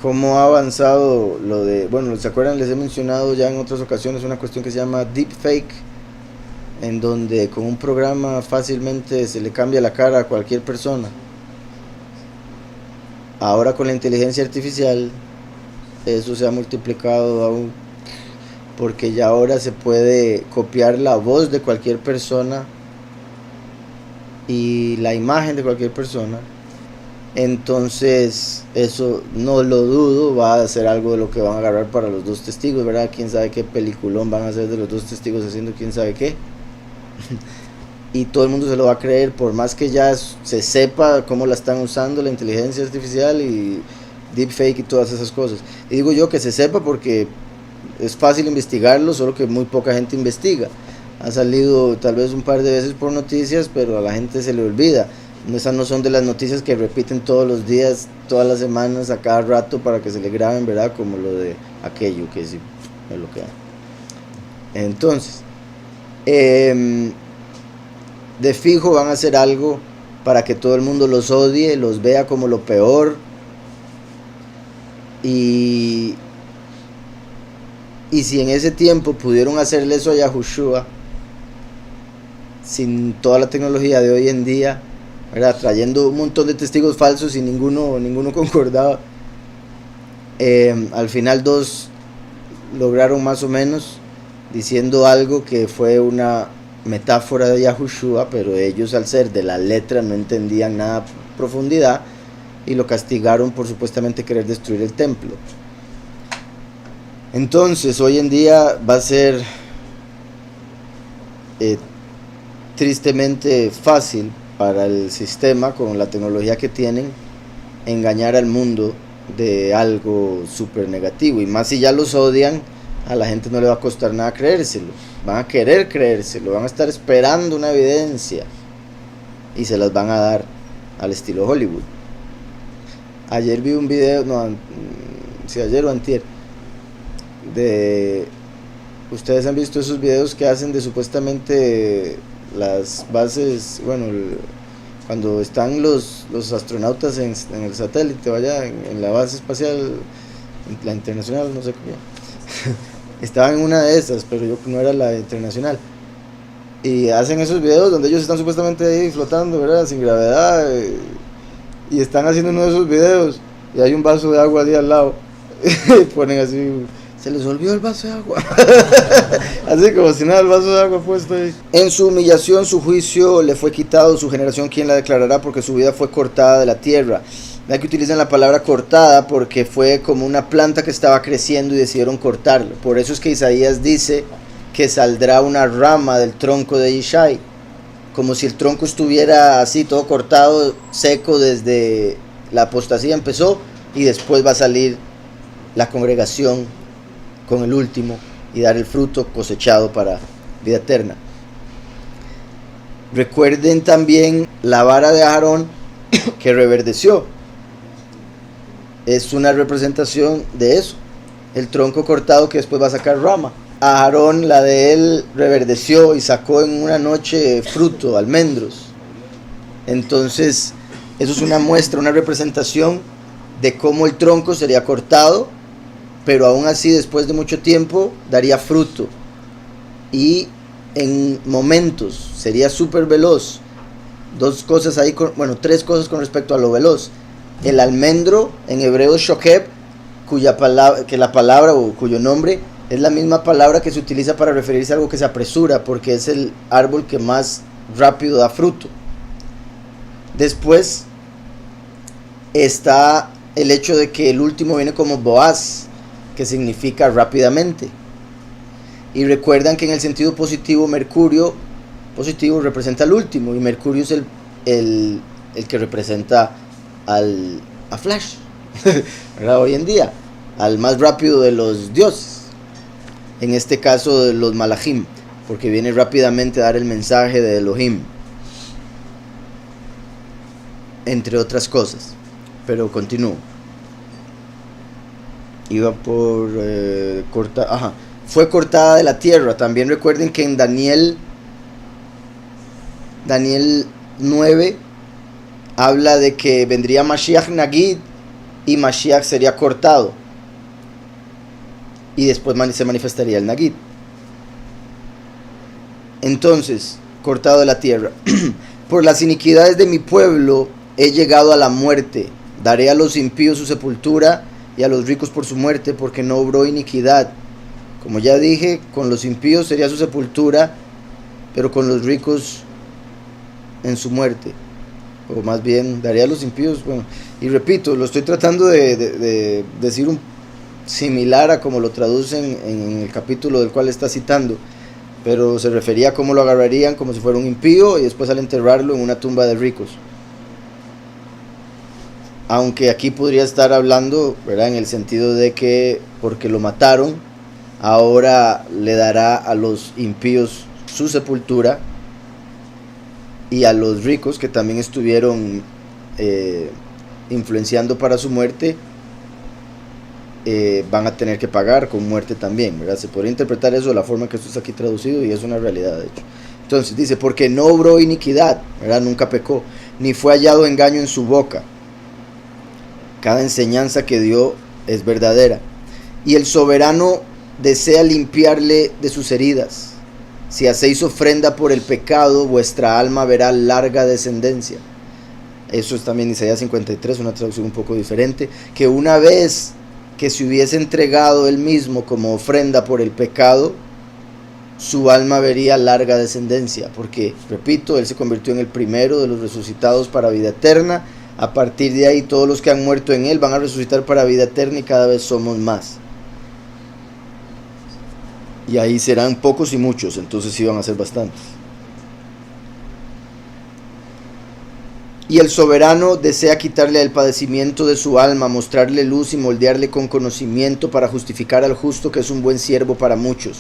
cómo ha avanzado lo de, bueno, ¿se acuerdan? Les he mencionado ya en otras ocasiones una cuestión que se llama deepfake, en donde con un programa fácilmente se le cambia la cara a cualquier persona. Ahora con la inteligencia artificial eso se ha multiplicado aún, porque ya ahora se puede copiar la voz de cualquier persona y la imagen de cualquier persona. Entonces eso, no lo dudo, va a ser algo de lo que van a agarrar para los dos testigos, ¿verdad? Quién sabe qué peliculón van a hacer de los dos testigos haciendo quién sabe qué. Y todo el mundo se lo va a creer, por más que ya se sepa cómo la están usando la inteligencia artificial y deepfake y todas esas cosas. Y digo yo que se sepa porque es fácil investigarlo, solo que muy poca gente investiga. Ha salido tal vez un par de veces por noticias, pero a la gente se le olvida. Esas no son de las noticias que repiten todos los días, todas las semanas, a cada rato para que se le graben, ¿verdad? Como lo de aquello que sí es lo que hay. Entonces, de fijo van a hacer algo para que todo el mundo los odie, los vea como lo peor. Y si en ese tiempo pudieron hacerle eso a Yahushua, sin toda la tecnología de hoy en día, ¿verdad? Trayendo un montón de testigos falsos y ninguno concordaba, al final dos lograron más o menos, diciendo algo que fue una metáfora de Yahushua, pero ellos al ser de la letra no entendían nada a profundidad y lo castigaron por supuestamente querer destruir el templo. Entonces hoy en día va a ser tristemente fácil para el sistema, con la tecnología que tienen, engañar al mundo de algo súper negativo, y más si ya los odian, a la gente no le va a costar nada creérselo, van a querer creérselo, van a estar esperando una evidencia y se las van a dar al estilo Hollywood. Ayer vi un video, ayer o antier, ustedes han visto esos videos que hacen de supuestamente las bases, bueno, cuando están los astronautas en el satélite, vaya, en la base espacial, la internacional, no sé qué. Estaban en una de esas, pero yo no era la internacional. Y hacen esos videos donde ellos están supuestamente ahí flotando, ¿verdad? Sin gravedad. Y están haciendo uno de esos videos y hay un vaso de agua ahí al lado. Y ponen así, se les olvidó el vaso de agua. Así como si nada, el vaso de agua puesto ahí. En su humillación, su juicio le fue quitado, su generación, ¿quién la declarará? Porque su vida fue cortada de la tierra. Vean que utilizan la palabra cortada porque fue como una planta que estaba creciendo y decidieron cortarlo. Por eso es que Isaías dice que saldrá una rama del tronco de Ishai, como si el tronco estuviera así todo cortado, seco, desde la apostasía empezó, y después va a salir la congregación con el último y dar el fruto cosechado para vida eterna. Recuerden también la vara de Aarón que reverdeció. Es una representación de eso, el tronco cortado que después va a sacar rama. A Aarón, la de él, reverdeció y sacó en una noche fruto, almendros. Entonces, eso es una muestra, una representación de cómo el tronco sería cortado, pero aún así después de mucho tiempo daría fruto. Y en momentos sería súper veloz. Tres cosas con respecto a lo veloz. El almendro, en hebreo shokeb, cuyo nombre es la misma palabra que se utiliza para referirse a algo que se apresura, porque es el árbol que más rápido da fruto. Después está el hecho de que el último viene como Boaz, que significa rápidamente. Y recuerdan que en el sentido positivo, Mercurio positivo representa al último, y Mercurio es el que representa a Flash, ¿verdad? Hoy en día, al más rápido de los dioses, en este caso de los Malachim, porque viene rápidamente a dar el mensaje de Elohim, entre otras cosas. Pero continúo. Iba por fue cortada de la tierra. También recuerden que en Daniel 9 habla de que vendría Mashiach Nagid y Mashiach sería cortado y después se manifestaría el Nagid. Entonces, cortado de la tierra. Por las iniquidades de mi pueblo he llegado a la muerte. Daré a los impíos su sepultura y a los ricos por su muerte, porque no obró iniquidad. Como ya dije, con los impíos sería su sepultura, pero con los ricos en su muerte. O más bien, daría a los impíos. Bueno, y repito, lo estoy tratando de decir similar a como lo traducen en el capítulo del cual está citando, pero se refería a cómo lo agarrarían como si fuera un impío y después al enterrarlo en una tumba de ricos. Aunque aquí podría estar hablando, ¿verdad?, en el sentido de que porque lo mataron, ahora le dará a los impíos su sepultura, y a los ricos que también estuvieron influenciando para su muerte, van a tener que pagar con muerte también, ¿verdad? Se podría interpretar eso de la forma que esto está aquí traducido, y es una realidad, de hecho. Entonces dice, porque no obró iniquidad, ¿verdad?, nunca pecó, ni fue hallado engaño en su boca. Cada enseñanza que dio es verdadera. Y el soberano desea limpiarle de sus heridas. Si hacéis ofrenda por el pecado, vuestra alma verá larga descendencia. Eso es también Isaías 53, una traducción un poco diferente. Que una vez que se hubiese entregado él mismo como ofrenda por el pecado, su alma vería larga descendencia. Porque, repito, él se convirtió en el primero de los resucitados para vida eterna. A partir de ahí, todos los que han muerto en él van a resucitar para vida eterna, y cada vez somos más. Y ahí serán pocos y muchos, entonces sí van a ser bastantes. Y el soberano desea quitarle el padecimiento de su alma, mostrarle luz y moldearle con conocimiento para justificar al justo, que es un buen siervo para muchos.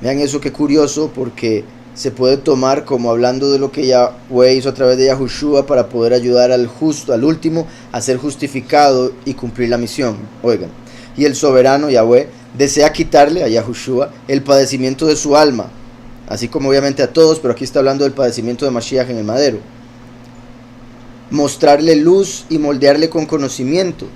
Vean eso, qué curioso, porque se puede tomar como hablando de lo que Yahweh hizo a través de Yahushua para poder ayudar al justo, al último, a ser justificado y cumplir la misión. Oigan, y el soberano Yahweh desea quitarle a Yahushua el padecimiento de su alma, así como obviamente a todos, pero aquí está hablando del padecimiento de Mashiach en el madero. Mostrarle luz y moldearle con conocimiento.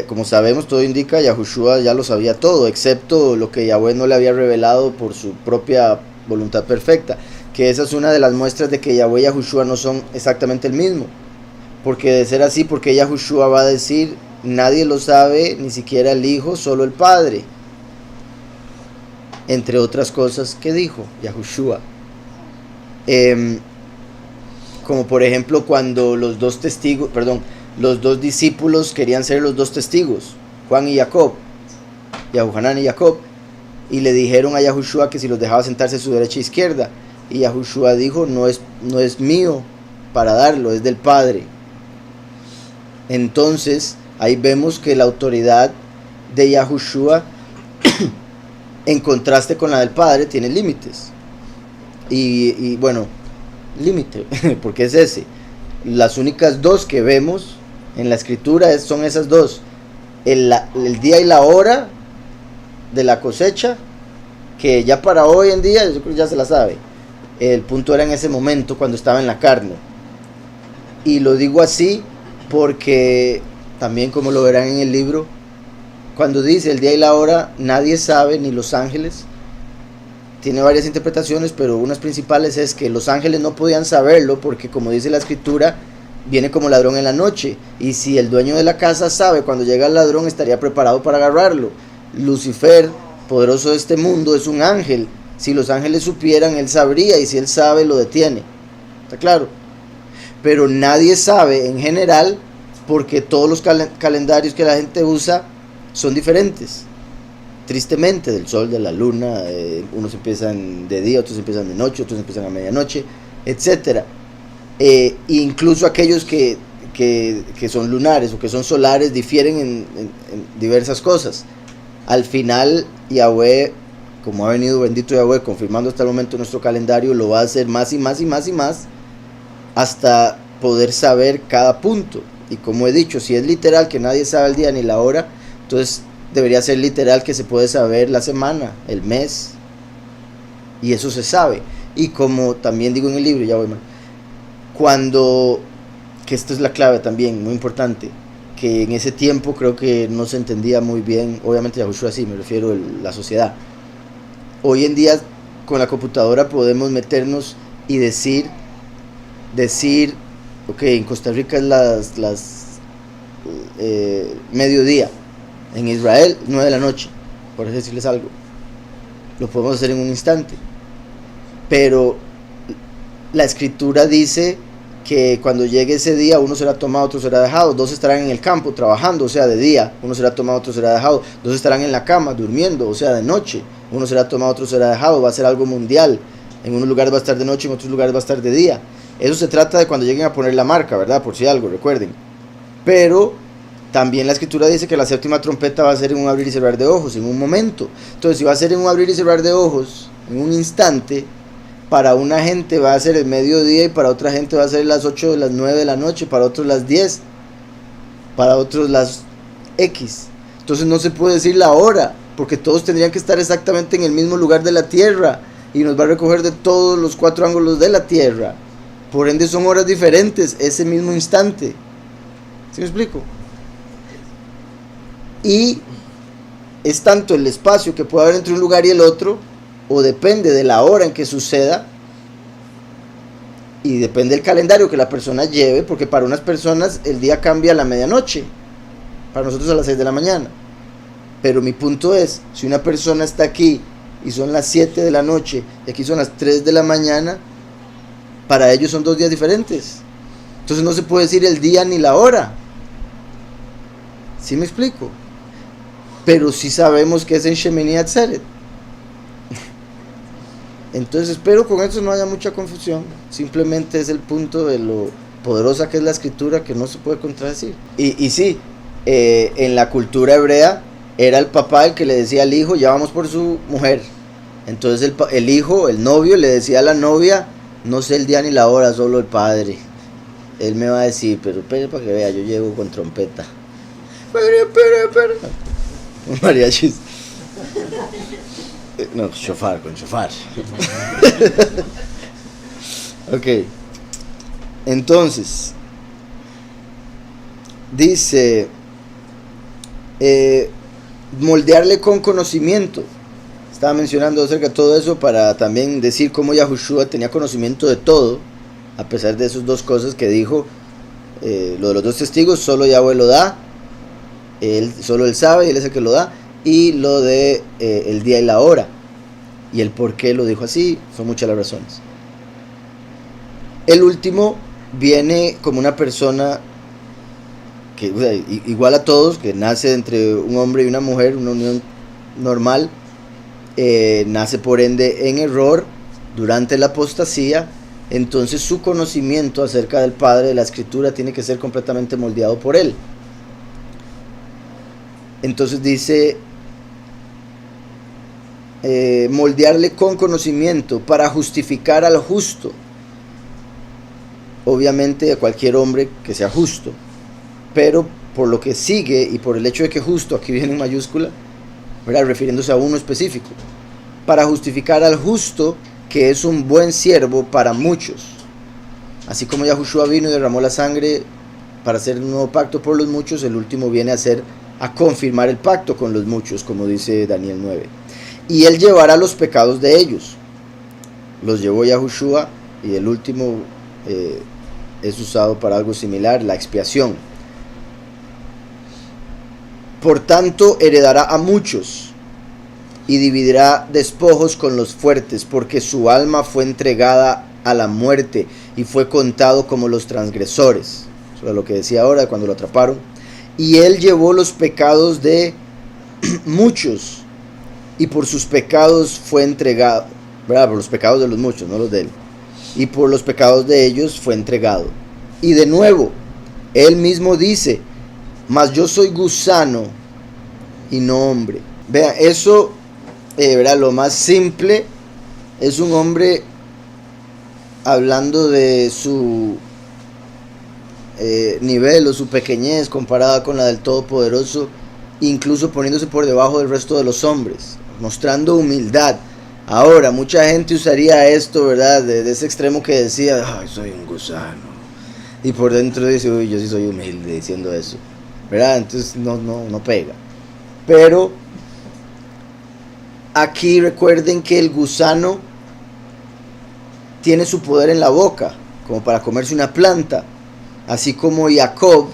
Como sabemos, todo indica, Yahushua ya lo sabía todo, excepto lo que Yahweh no le había revelado por su propia voluntad perfecta, que esa es una de las muestras de que Yahweh y Yahushua no son exactamente el mismo, porque de ser así, porque Yahushua va a decir, nadie lo sabe, ni siquiera el Hijo, solo el Padre, entre otras cosas que dijo Yahushua, como por ejemplo cuando los dos discípulos querían ser los dos testigos, Juan y Jacob, Yahuhanan y Jacob, y le dijeron a Yahushua que si los dejaba sentarse a su derecha e izquierda, y Yahushua dijo, no es mío para darlo, es del Padre. Entonces ahí vemos que la autoridad de Yahushua en contraste con la del Padre tiene límites, y bueno, límite, porque es ese. Las únicas dos que vemos en la escritura son esas dos, el día y la hora de la cosecha, que ya para hoy en día yo creo que ya se la sabe. El punto era en ese momento cuando estaba en la carne, y lo digo así porque también, como lo verán en el libro, cuando dice el día y la hora, nadie sabe, ni los ángeles. Tiene varias interpretaciones, pero unas principales es que los ángeles no podían saberlo, porque como dice la escritura, viene como ladrón en la noche, y si el dueño de la casa sabe cuando llega el ladrón, estaría preparado para agarrarlo. Lucifer, poderoso de este mundo, es un ángel. Si los ángeles supieran, él sabría, y si él sabe, lo detiene. ¿Está claro? Pero nadie sabe en general, porque todos los calendarios que la gente usa son diferentes. Tristemente, del sol, de la luna, unos empiezan de día, otros empiezan de noche, otros empiezan a medianoche, etc. Incluso aquellos que son lunares o que son solares difieren en diversas cosas. Al final, Yahweh, como ha venido bendito Yahweh confirmando hasta el momento nuestro calendario, lo va a hacer más y más y más y más, hasta poder saber cada punto. Y como he dicho, si es literal que nadie sabe el día ni la hora, entonces debería ser literal que se puede saber la semana, el mes, y eso se sabe. Y como también digo en el libro, ya voy mal, cuando, que esto es la clave también, muy importante, que en ese tiempo creo que no se entendía muy bien, obviamente Yahushua sí, me refiero a la sociedad. Hoy en día con la computadora podemos meternos y decir, ok, en Costa Rica es las mediodía, en Israel 9 de la noche, por decirles algo. Lo podemos hacer en un instante. Pero la escritura dice que cuando llegue ese día uno será tomado, otro será dejado. Dos estarán en el campo trabajando, o sea, de día. Uno será tomado, otro será dejado. Dos estarán en la cama durmiendo, o sea, de noche. Uno será tomado, otro será dejado. Va a ser algo mundial. En unos lugares va a estar de noche, en otros lugares va a estar de día. Eso se trata de cuando lleguen a poner la marca, ¿verdad? Por si algo, recuerden. Pero también la escritura dice que la séptima trompeta va a ser en un abrir y cerrar de ojos, en un momento. Entonces, si va a ser en un abrir y cerrar de ojos, en un instante, para una gente va a ser el mediodía y para otra gente va a ser las 8 de las 9 de la noche, para otros las 10, para otros las X. Entonces no se puede decir la hora, porque todos tendrían que estar exactamente en el mismo lugar de la tierra y nos va a recoger de todos los 4 ángulos de la tierra. Por ende son horas diferentes, ese mismo instante. ¿Sí me explico? Y es tanto el espacio que puede haber entre un lugar y el otro, o depende de la hora en que suceda, y depende del calendario que la persona lleve, porque para unas personas el día cambia a la medianoche, para nosotros a las 6 de la mañana. Pero mi punto es, si una persona está aquí y son las 7 de la noche y aquí son las 3 de la mañana, para ellos son 2 días diferentes. Entonces no se puede decir el día ni la hora. ¿Sí me explico? Pero sí sabemos que es en Shemini Atzeret. Entonces espero con eso no haya mucha confusión. Simplemente es el punto de lo poderosa que es la escritura, que no se puede contradecir. Y sí, en la cultura hebrea era el papá el que le decía al hijo, ya vamos por su mujer. Entonces el hijo, el novio, le decía a la novia, no sé el día ni la hora, solo el padre. Él me va a decir, pero espere para que vea, yo llego con trompeta. Espere. Mariachis. No, shofar, con shofar. Ok. Entonces, dice, moldearle con conocimiento. Estaba mencionando acerca de todo eso para también decir cómo Yahushua tenía conocimiento de todo, a pesar de esas 2 cosas que dijo. Lo de los 2 testigos, solo Yahweh lo da, solo él sabe y él es el que lo da. Y lo de el día y la hora y el por qué lo dijo así, son muchas las razones. El último viene como una persona que, o sea, igual a todos, que nace entre un hombre y una mujer, una unión normal, nace por ende en error durante la apostasía. Entonces su conocimiento acerca del Padre, de la Escritura, tiene que ser completamente moldeado por él. Entonces dice, moldearle con conocimiento para justificar al justo. Obviamente a cualquier hombre que sea justo, pero por lo que sigue y por el hecho de que justo, aquí viene en mayúscula, ¿verdad?, refiriéndose a uno específico, para justificar al justo, que es un buen siervo para muchos. Así como Yahushua vino y derramó la sangre para hacer un nuevo pacto por los muchos, el último viene a confirmar el pacto con los muchos, como dice Daniel 9. Y él llevará los pecados de ellos. Los llevó Yahushua, y el último es usado para algo similar, la expiación. Por tanto, heredará a muchos y dividirá despojos con los fuertes, porque su alma fue entregada a la muerte y fue contado como los transgresores. Eso es lo que decía ahora cuando lo atraparon. Y él llevó los pecados de muchos, y por sus pecados fue entregado, ¿verdad?, por los pecados de los muchos, no los de él, y por los pecados de ellos fue entregado. Y de nuevo, él mismo dice, mas yo soy gusano y no hombre. Vean, eso, ¿verdad?, lo más simple es un hombre hablando de su nivel o su pequeñez comparada con la del Todopoderoso, incluso poniéndose por debajo del resto de los hombres, mostrando humildad. Ahora, mucha gente usaría esto, ¿verdad? De ese extremo que decía, ay, soy un gusano. Y por dentro dice, uy, yo sí soy humilde diciendo eso, ¿verdad? Entonces no pega. Pero aquí recuerden que el gusano tiene su poder en la boca, como para comerse una planta, así como Jacob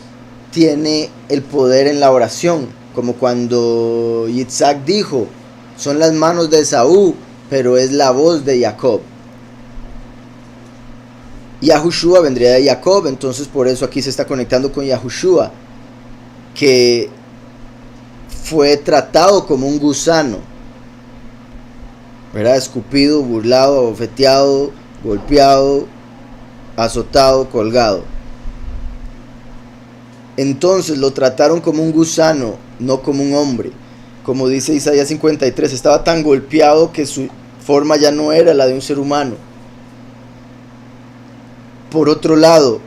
tiene el poder en la oración, como cuando Yitzhak dijo, son las manos de Esaú, pero es la voz de Jacob. Yahushua vendría de Jacob, entonces por eso aquí se está conectando con Yahushua, que fue tratado como un gusano, ¿verdad? Escupido, burlado, abofeteado, golpeado, azotado, colgado. Entonces lo trataron como un gusano, no como un hombre. Como dice Isaías 53, estaba tan golpeado que su forma ya no era la de un ser humano. Por otro lado,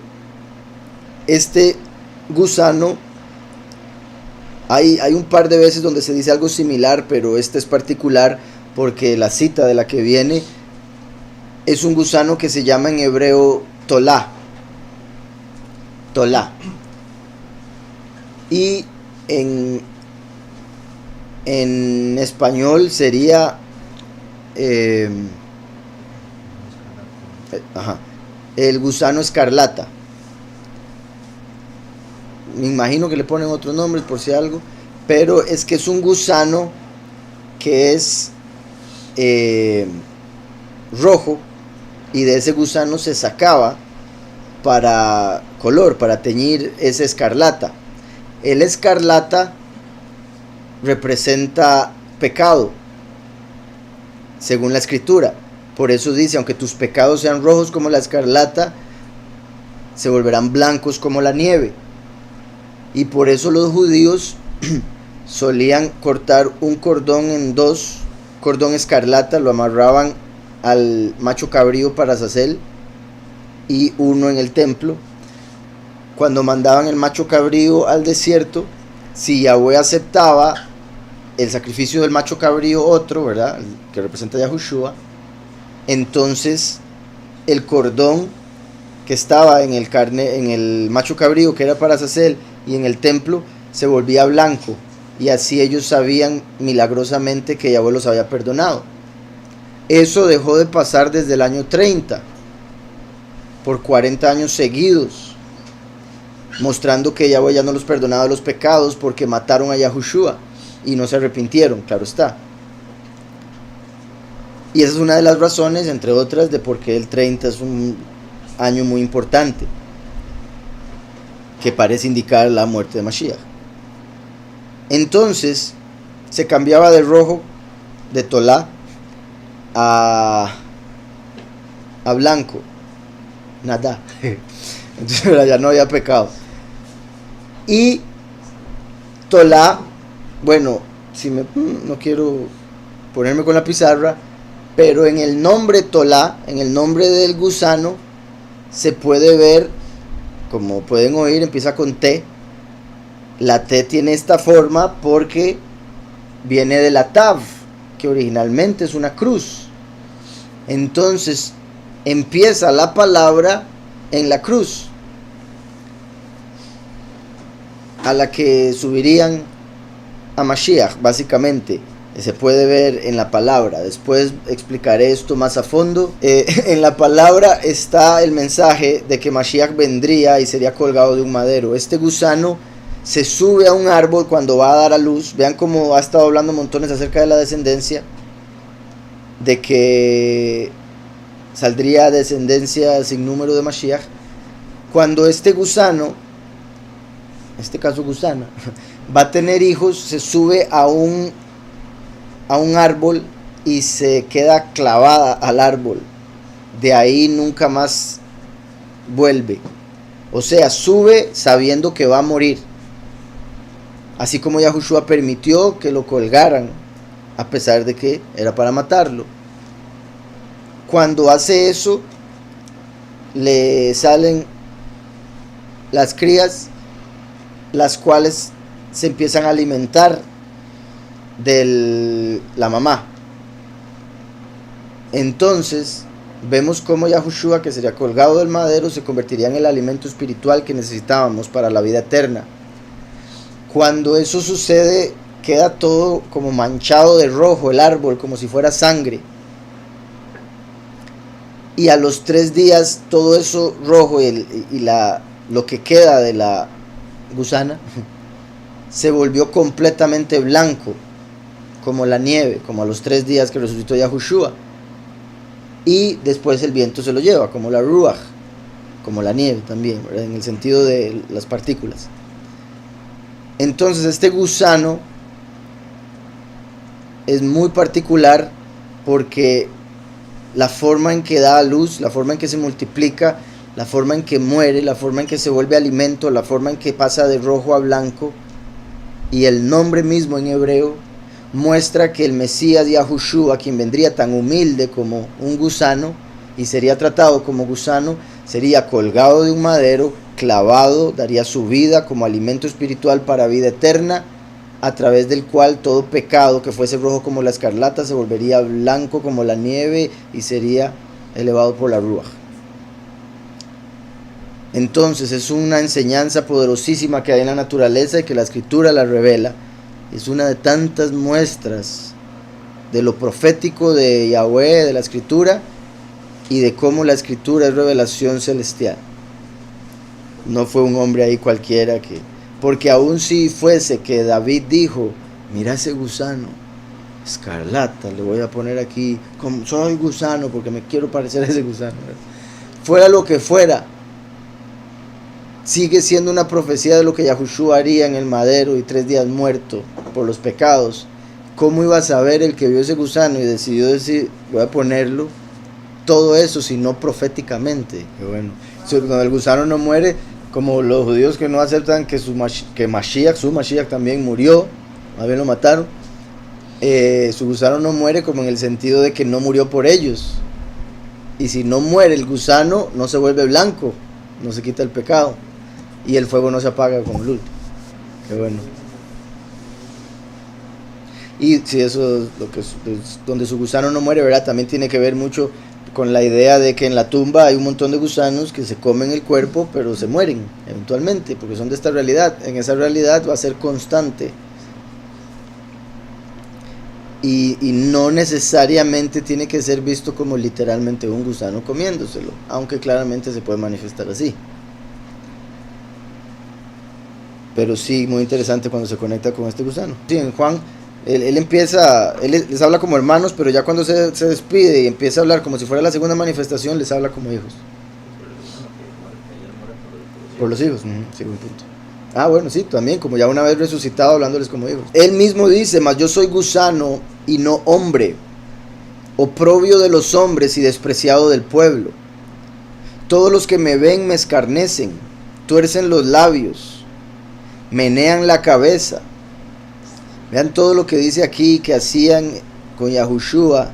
este gusano, hay un par de veces donde se dice algo similar, pero este es particular porque la cita de la que viene es un gusano que se llama en hebreo tolá. Tolá. Y en español sería el gusano escarlata. Me imagino que le ponen otros nombres por si algo, pero es que es un gusano que es rojo, y de ese gusano se sacaba para color, para teñir esa escarlata. El escarlata representa pecado, según la escritura. Por eso dice, aunque tus pecados sean rojos como la escarlata, se volverán blancos como la nieve. Y por eso los judíos solían cortar un cordón en dos, cordón escarlata, lo amarraban al macho cabrío para Azazel y uno en el templo. Cuando mandaban el macho cabrío al desierto, si Yahweh aceptaba el sacrificio del macho cabrío otro, ¿verdad?, que representa a Yahushua, entonces el cordón que estaba en el macho cabrío, que era para Azazel, y en el templo, se volvía blanco, y así ellos sabían milagrosamente que Yahweh los había perdonado. Eso dejó de pasar desde el año 30, por 40 años seguidos, mostrando que Yahweh ya no los perdonaba los pecados porque mataron a Yahushua y no se arrepintieron, claro está. Y esa es una de las razones, entre otras, de por qué el 30 es un año muy importante, que parece indicar la muerte de Mashiach. Entonces se cambiaba de rojo, de tolá, a blanco, nada. Entonces ya no había pecado. Y tolá, bueno, no quiero ponerme con la pizarra, pero en el nombre tolá, en el nombre del gusano, se puede ver, como pueden oír, empieza con T. La T tiene esta forma porque viene de la Tav, que originalmente es una cruz. Entonces empieza la palabra en la cruz, a la que subirían a Mashiach, básicamente. Se puede ver en la palabra. Después explicaré esto más a fondo. En la palabra está el mensaje de que Mashiach vendría y sería colgado de un madero. Este gusano se sube a un árbol cuando va a dar a luz. Vean cómo ha estado hablando montones acerca de la descendencia, de que saldría descendencia sin número de Mashiach. Cuando este gusano, en este caso gusana, va a tener hijos, se sube a un árbol y se queda clavada al árbol. De ahí nunca más vuelve. O sea, sube sabiendo que va a morir. Así como Yahushua permitió que lo colgaran, a pesar de que era para matarlo. Cuando hace eso, le salen las crías, las cuales se empiezan a alimentar de la mamá. Entonces vemos cómo Yahushua, que sería colgado del madero, se convertiría en el alimento espiritual que necesitábamos para la vida eterna. Cuando eso sucede, queda todo como manchado de rojo el árbol, como si fuera sangre. Y a los 3 días todo eso rojo lo que queda de la gusana se volvió completamente blanco, como la nieve, como a los 3 días que resucitó Yahushua. Y después el viento se lo lleva, como la ruach, como la nieve también, ¿verdad? En el sentido de las partículas. Entonces este gusano es muy particular porque la forma en que da a luz, la forma en que se multiplica, la forma en que muere, la forma en que se vuelve alimento, la forma en que pasa de rojo a blanco, y el nombre mismo en hebreo muestra que el Mesías Yahushua, quien vendría tan humilde como un gusano y sería tratado como gusano, sería colgado de un madero, clavado, daría su vida como alimento espiritual para vida eterna, a través del cual todo pecado que fuese rojo como la escarlata se volvería blanco como la nieve y sería elevado por la ruach. Entonces es una enseñanza poderosísima que hay en la naturaleza y que la escritura la revela. Es una de tantas muestras de lo profético de Yahweh, de la escritura, y de cómo la escritura es revelación celestial. No fue un hombre ahí cualquiera que... Porque aun si fuese que David dijo, mira ese gusano, escarlata, le voy a poner aquí, como soy gusano porque me quiero parecer a ese gusano. Fuera lo que fuera, sigue siendo una profecía de lo que Yahushua haría en el madero y 3 días muerto por los pecados. ¿Cómo iba a saber el que vio ese gusano y decidió decir, voy a ponerlo? Todo eso, sino proféticamente. Que bueno, cuando el gusano no muere, como los judíos que no aceptan que su Mashiach también murió, más bien lo mataron, su gusano no muere como en el sentido de que no murió por ellos. Y si no muere el gusano, no se vuelve blanco, no se quita el pecado, y el fuego no se apaga con luz. Qué bueno. Y si eso es lo que es donde su gusano no muere, ¿verdad? También tiene que ver mucho con la idea de que en la tumba hay un montón de gusanos que se comen el cuerpo, pero se mueren eventualmente, porque son de esta realidad. En esa realidad va a ser constante. Y no necesariamente tiene que ser visto como literalmente un gusano comiéndoselo, aunque claramente se puede manifestar así. Pero sí, muy interesante cuando se conecta con este gusano. Sí, en Juan, él empieza, él les habla como hermanos, pero ya cuando se despide y empieza a hablar como si fuera la segunda manifestación, les habla como hijos. Por los hijos, sí, buen punto. Ah, bueno, sí, también, como ya una vez resucitado, hablándoles como hijos. Él mismo dice, mas yo soy gusano y no hombre, oprobio de los hombres y despreciado del pueblo. Todos los que me ven me escarnecen, tuercen los labios, menean la cabeza. Vean todo lo que dice aquí que hacían con Yahushua.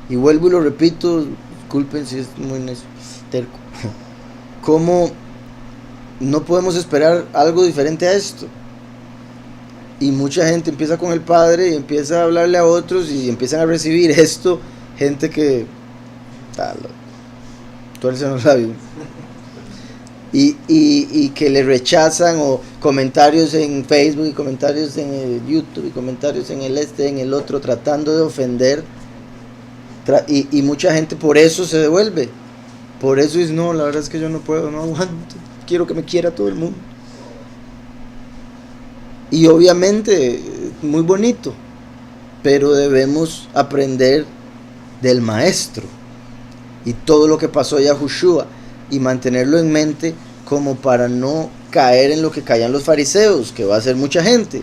Y vuelvo y lo repito, disculpen si es muy terco. ¿Cómo no podemos esperar algo diferente a esto? Y mucha gente empieza con el Padre y empieza a hablarle a otros y empiezan a recibir esto, gente que tuercen los labios y que le rechazan, o comentarios en Facebook y comentarios en el YouTube y comentarios en en el otro, tratando de ofender, y mucha gente por eso se devuelve, por eso dice, no, la verdad es que yo no puedo, no aguanto, quiero que me quiera todo el mundo. Y obviamente muy bonito, pero debemos aprender del maestro y todo lo que pasó a Yahushua y mantenerlo en mente, como para no caer en lo que caían los fariseos, que va a ser mucha gente,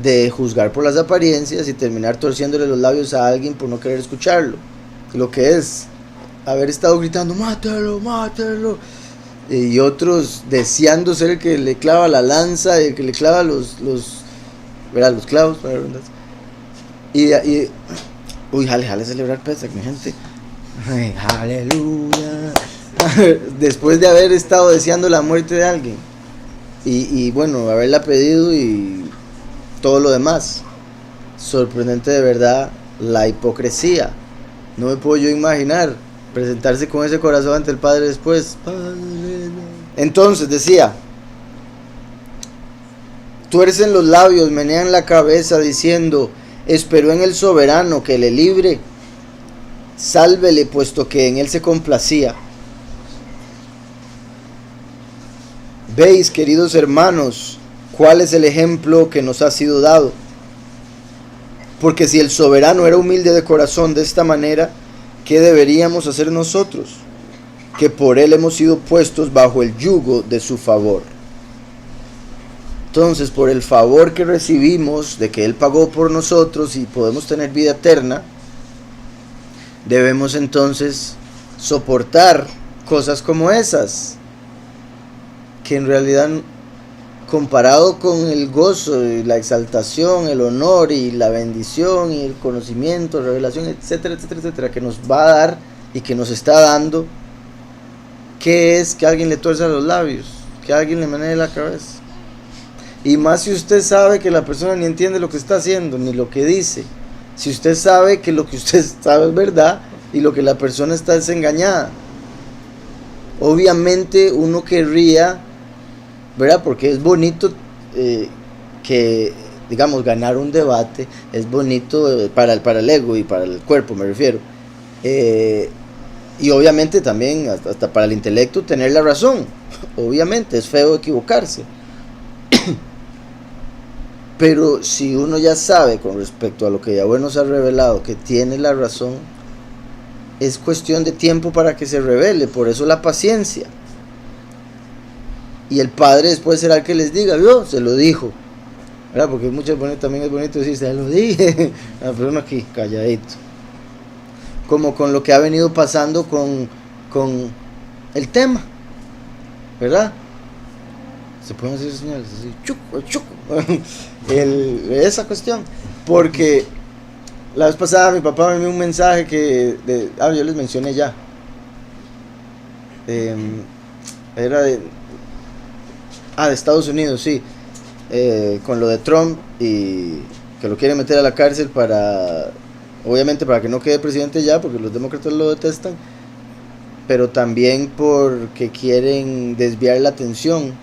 de juzgar por las apariencias y terminar torciéndole los labios a alguien por no querer escucharlo, lo que es haber estado gritando mátalo, mátalo, y otros deseando ser el que le clava la lanza, el que le clava los clavos, uy, jale celebrar Pesach, mi gente. Ay, aleluya, después de haber estado deseando la muerte de alguien y bueno, haberla pedido y todo lo demás. Sorprendente de verdad la hipocresía. No me puedo yo imaginar presentarse con ese corazón ante el Padre después. Entonces decía: tuercen los labios, menean la cabeza diciendo: esperó en el soberano que le libre, sálvele puesto que en él se complacía. Veis, queridos hermanos, cuál es el ejemplo que nos ha sido dado. Porque si el soberano era humilde de corazón de esta manera, ¿qué deberíamos hacer nosotros? Que por él hemos sido puestos bajo el yugo de su favor. Entonces, por el favor que recibimos de que él pagó por nosotros y podemos tener vida eterna, debemos entonces soportar cosas como esas, que en realidad, comparado con el gozo y la exaltación, el honor y la bendición y el conocimiento, la revelación, etcétera, etcétera, etcétera, que nos va a dar y que nos está dando, ¿qué es que alguien le tuerza los labios? Que alguien le menee la cabeza. Y más si usted sabe que la persona ni entiende lo que está haciendo, ni lo que dice. Si usted sabe que lo que usted sabe es verdad y lo que la persona está es engañada. Obviamente uno querría, ¿verdad? Porque es bonito que, digamos, ganar un debate, es bonito para el ego y para el cuerpo, me refiero. Y obviamente también, hasta para el intelecto, tener la razón. Obviamente, es feo equivocarse. Pero si uno ya sabe con respecto a lo que Yahweh nos ha revelado que tiene la razón, es cuestión de tiempo para que se revele. Por eso la paciencia. Y el Padre después será el que les diga: yo se lo dijo, ¿verdad? Porque muchas veces también es bonito decir: se lo dije. Pero uno aquí calladito, como con lo que ha venido pasando con el tema, ¿verdad? Se pueden hacer señales así, chuco, chuco. Esa cuestión, porque la vez pasada mi papá me envió un mensaje que yo les mencioné ya, era de Estados Unidos, sí, con lo de Trump y que lo quieren meter a la cárcel obviamente para que no quede presidente ya, porque los demócratas lo detestan, pero también porque quieren desviar la atención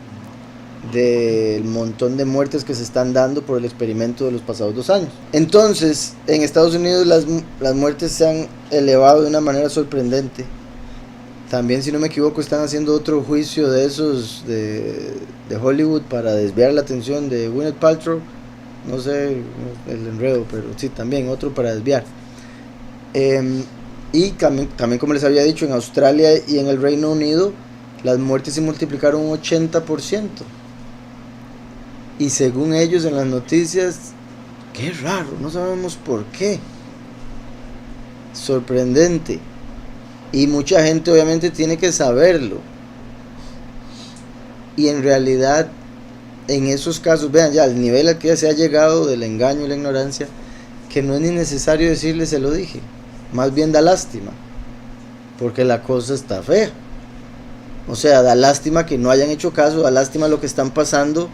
del montón de muertes que se están dando por el experimento de los pasados 2 años. Entonces, en Estados Unidos las muertes se han elevado de una manera sorprendente. También, si no me equivoco, están haciendo otro juicio de esos de Hollywood para desviar la atención de Gwyneth Paltrow. No sé el enredo, pero sí, también otro para desviar. Y también, como les había dicho, en Australia y en el Reino Unido las muertes se multiplicaron un 80%. Y según ellos en las noticias, qué raro, no sabemos por qué. Sorprendente. Y mucha gente obviamente tiene que saberlo. Y en realidad, en esos casos, vean ya el nivel al que se ha llegado del engaño y la ignorancia, que no es ni necesario decirle se lo dije. Más bien da lástima, porque la cosa está fea. O sea, da lástima que no hayan hecho caso, da lástima lo que están pasando.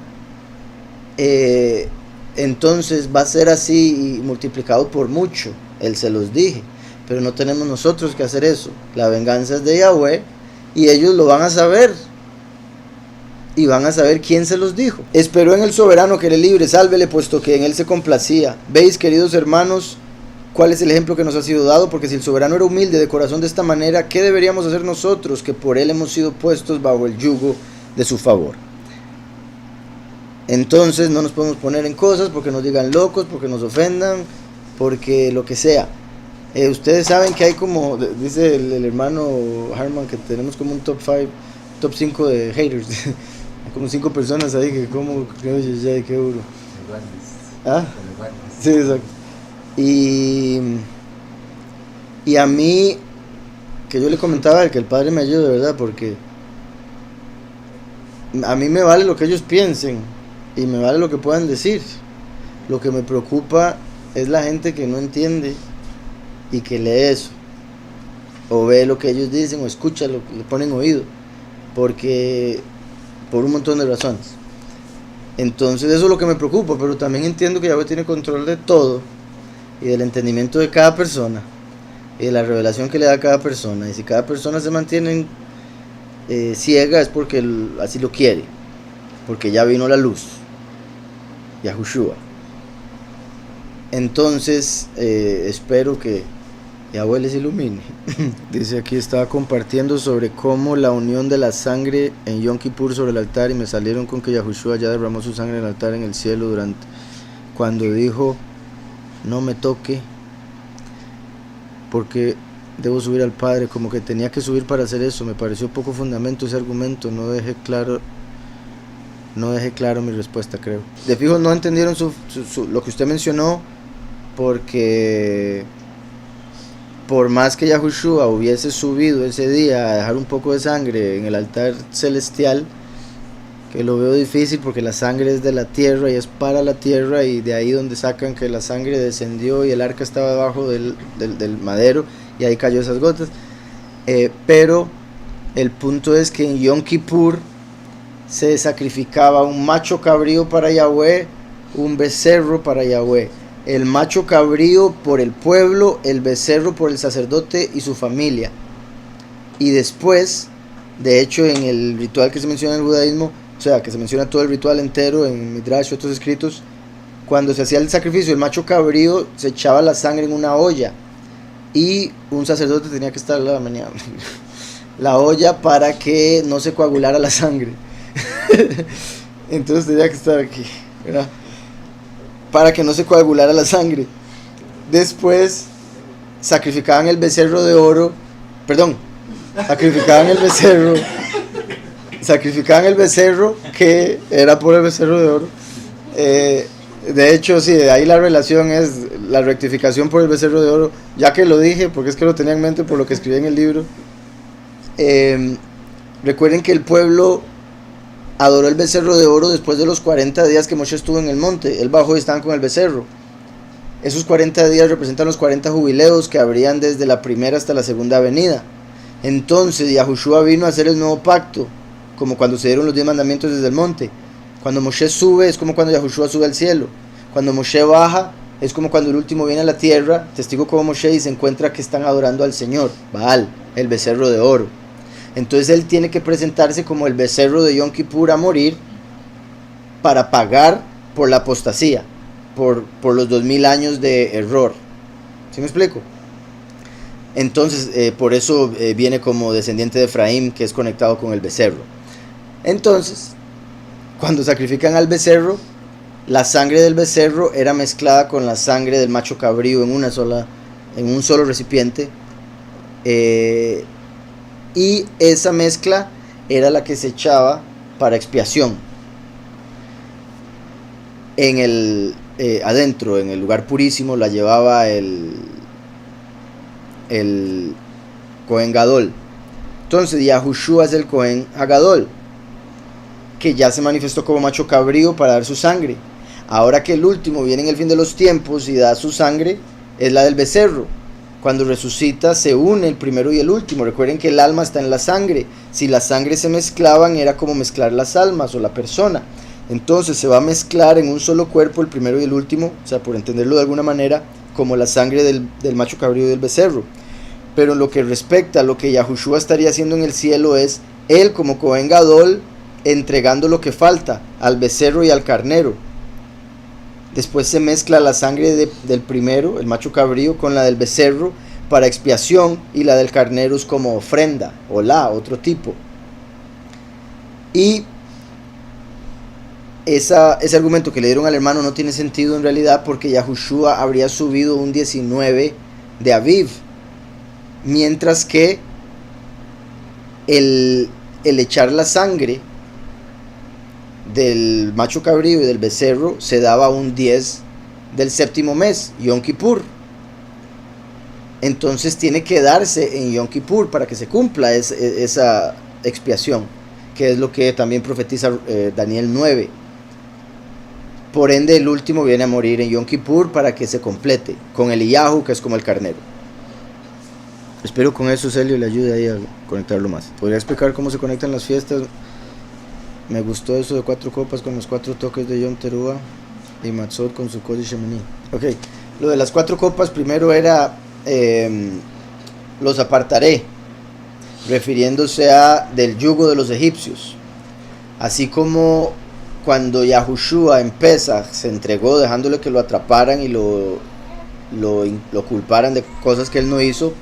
Entonces va a ser así y multiplicado por mucho. Él se los dije, pero no tenemos nosotros que hacer eso. La venganza es de Yahweh y ellos lo van a saber. Y van a saber quién se los dijo. Esperó en el soberano que le libre, sálvele puesto que en él se complacía. Veis, queridos hermanos, cuál es el ejemplo que nos ha sido dado, porque si el soberano era humilde de corazón de esta manera, ¿qué deberíamos hacer nosotros, que por él hemos sido puestos bajo el yugo de su favor? Entonces no nos podemos poner en cosas porque nos digan locos, porque nos ofendan, porque lo que sea. Ustedes saben que hay como, dice el hermano Harman, que tenemos como un top 5 de haters. Hay como 5 personas ahí que como, qué duro. ¿Ah? Sí, exacto. Y a mí, que yo le comentaba que el Padre me ayude, ¿verdad? Porque a mí me vale lo que ellos piensen y me vale lo que puedan decir. Lo que me preocupa es la gente que no entiende y que lee eso. o ve lo que ellos dicen, o escucha, le ponen oído, porque por un montón de razones. Entonces eso es lo que me preocupa, pero también entiendo que Yahweh tiene control de todo, y del entendimiento de cada persona, y de la revelación que le da a cada persona, y si cada persona se mantiene ciega es porque así lo quiere, porque ya vino la luz, Yahushua. Entonces espero que Yahweh les ilumine. Dice aquí, estaba compartiendo sobre cómo la unión de la sangre en Yom Kippur sobre el altar, y me salieron con que Yahushua ya derramó su sangre en el altar en el cielo cuando dijo no me toque porque debo subir al Padre, como que tenía que subir para hacer eso. Me pareció poco fundamento ese argumento, no dejé claro mi respuesta, creo. De fijo no entendieron lo que usted mencionó, porque por más que Yahushua hubiese subido ese día a dejar un poco de sangre en el altar celestial, que lo veo difícil porque la sangre es de la tierra y es para la tierra, y de ahí donde sacan que la sangre descendió y el arca estaba debajo del madero y ahí cayó esas gotas. Pero el punto es que en Yom Kippur se sacrificaba un macho cabrío para Yahweh, un becerro para Yahweh. El macho cabrío por el pueblo, el becerro por el sacerdote y su familia. Y después, de hecho, en el ritual que se menciona en el judaísmo, o sea, que se menciona todo el ritual entero en Midrash y otros escritos, cuando se hacía el sacrificio, el macho cabrío se echaba la sangre en una olla, y un sacerdote tenía que estar la olla para que no se coagulara la sangre. Entonces tenía que estar aquí, ¿verdad?, para que no se coagulara la sangre. Después sacrificaban el becerro de oro, sacrificaban el becerro que era por el becerro de oro. De hecho, sí, de ahí la relación es la rectificación por el becerro de oro, ya que lo dije, porque es que lo tenía en mente por lo que escribí en el libro. Recuerden que el pueblo adoró el becerro de oro después de los 40 días que Moshe estuvo en el monte. Él bajó y estaban con el becerro. Esos 40 días representan los 40 jubileos que habrían desde la primera hasta la segunda venida. Entonces Yahushua vino a hacer el nuevo pacto, como cuando se dieron los 10 mandamientos desde el monte. Cuando Moshe sube es como cuando Yahushua sube al cielo. Cuando Moshe baja es como cuando el último viene a la tierra, testigo como Moshe, y se encuentra que están adorando al Señor, Baal, el becerro de oro. Entonces él tiene que presentarse como el becerro de Yom Kippur a morir para pagar por la apostasía, por los 2000 años de error. ¿Sí me explico? Entonces por eso viene como descendiente de Efraín, que es conectado con el becerro. Entonces, cuando sacrifican al becerro, la sangre del becerro era mezclada con la sangre del macho cabrío en un solo recipiente. Y esa mezcla era la que se echaba para expiación en adentro, en el lugar purísimo, la llevaba el Cohen Gadol. Entonces Yahushua es el Cohen Hagadol, que ya se manifestó como macho cabrío para dar su sangre. Ahora que el último viene en el fin de los tiempos y da su sangre, es la del becerro. Cuando resucita se une el primero y el último. Recuerden que el alma está en la sangre. Si las sangres se mezclaban, era como mezclar las almas o la persona. Entonces se va a mezclar en un solo cuerpo el primero y el último, o sea, por entenderlo de alguna manera, como la sangre del macho cabrío y del becerro. Pero en lo que respecta a lo que Yahushua estaría haciendo en el cielo, es él como Cohen Gadol entregando lo que falta al becerro y al carnero. Después se mezcla la sangre del primero, el macho cabrío, con la del becerro para expiación, y la del carnero es como ofrenda, o otro tipo. Y ese argumento que le dieron al hermano no tiene sentido en realidad, porque Yahushua habría subido un 19 de Aviv, mientras que el echar la sangre del macho cabrío y del becerro se daba un 10 del séptimo mes, Yom Kippur. Entonces tiene que darse en Yom Kippur para que se cumpla esa expiación, que es lo que también profetiza Daniel 9. Por ende, el último viene a morir en Yom Kippur para que se complete con Eliyahu, que es como el carnero. Espero con eso Celio le ayude ahí a conectarlo más. ¿Podría explicar cómo se conectan las fiestas? Me gustó eso de 4 copas con los 4 toques de Yom Teruah y Matzot con Sukkot y Shemini. Ok, lo de las 4 copas primero era los apartaré, refiriéndose a del yugo de los egipcios. Así como cuando Yahushua en Pesach se entregó dejándole que lo atraparan y lo culparan de cosas que él no hizo,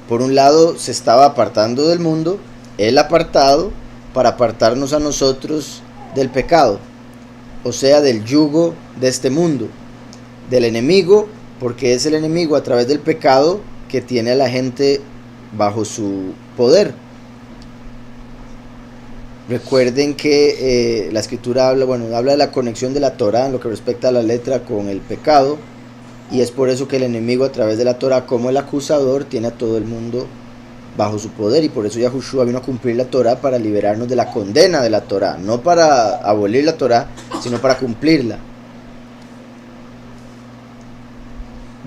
por un lado se estaba apartando del mundo, él apartado para apartarnos a nosotros del pecado, o sea, del yugo de este mundo, del enemigo, porque es el enemigo a través del pecado que tiene a la gente bajo su poder. Recuerden que la escritura habla de la conexión de la Torah en lo que respecta a la letra con el pecado, y es por eso que el enemigo a través de la Torah, como el acusador, tiene a todo el mundo bajo su poder, y por eso Yahushua vino a cumplir la Torah para liberarnos de la condena de la Torah, no para abolir la Torah, sino para cumplirla.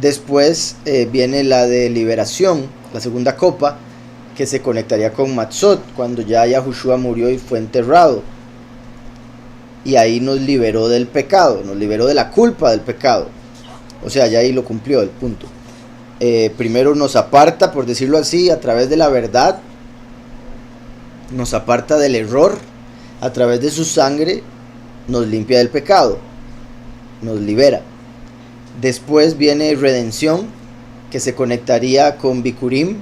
Después viene la de liberación, la segunda copa, que se conectaría con Matzot, cuando ya Yahushua murió y fue enterrado, y ahí nos liberó del pecado, nos liberó de la culpa del pecado, o sea, ya ahí lo cumplió el punto. Primero nos aparta, por decirlo así, a través de la verdad, nos aparta del error, a través de su sangre nos limpia del pecado, nos libera. Después viene redención, que se conectaría con Bikurim,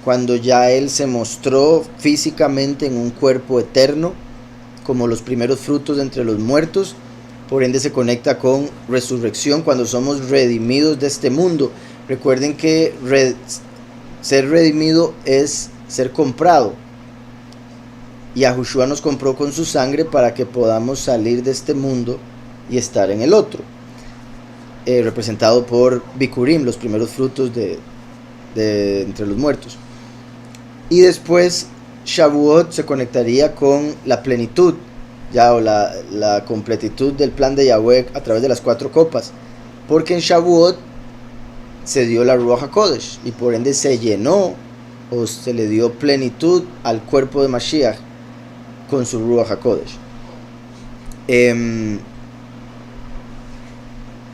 cuando ya él se mostró físicamente en un cuerpo eterno, como los primeros frutos de entre los muertos. Por ende se conecta con resurrección, cuando somos redimidos de este mundo. Recuerden que ser redimido es ser comprado. Yahushua nos compró con su sangre para que podamos salir de este mundo y estar en el otro. Representado por Bikurim, los primeros frutos de entre los muertos. Y después Shavuot se conectaría con la plenitud, ya, o la completitud del plan de Yahweh a través de las 4 copas, porque en Shavuot se dio la Ruach HaKodesh y por ende se llenó o se le dio plenitud al cuerpo de Mashiach con su Ruach HaKodesh.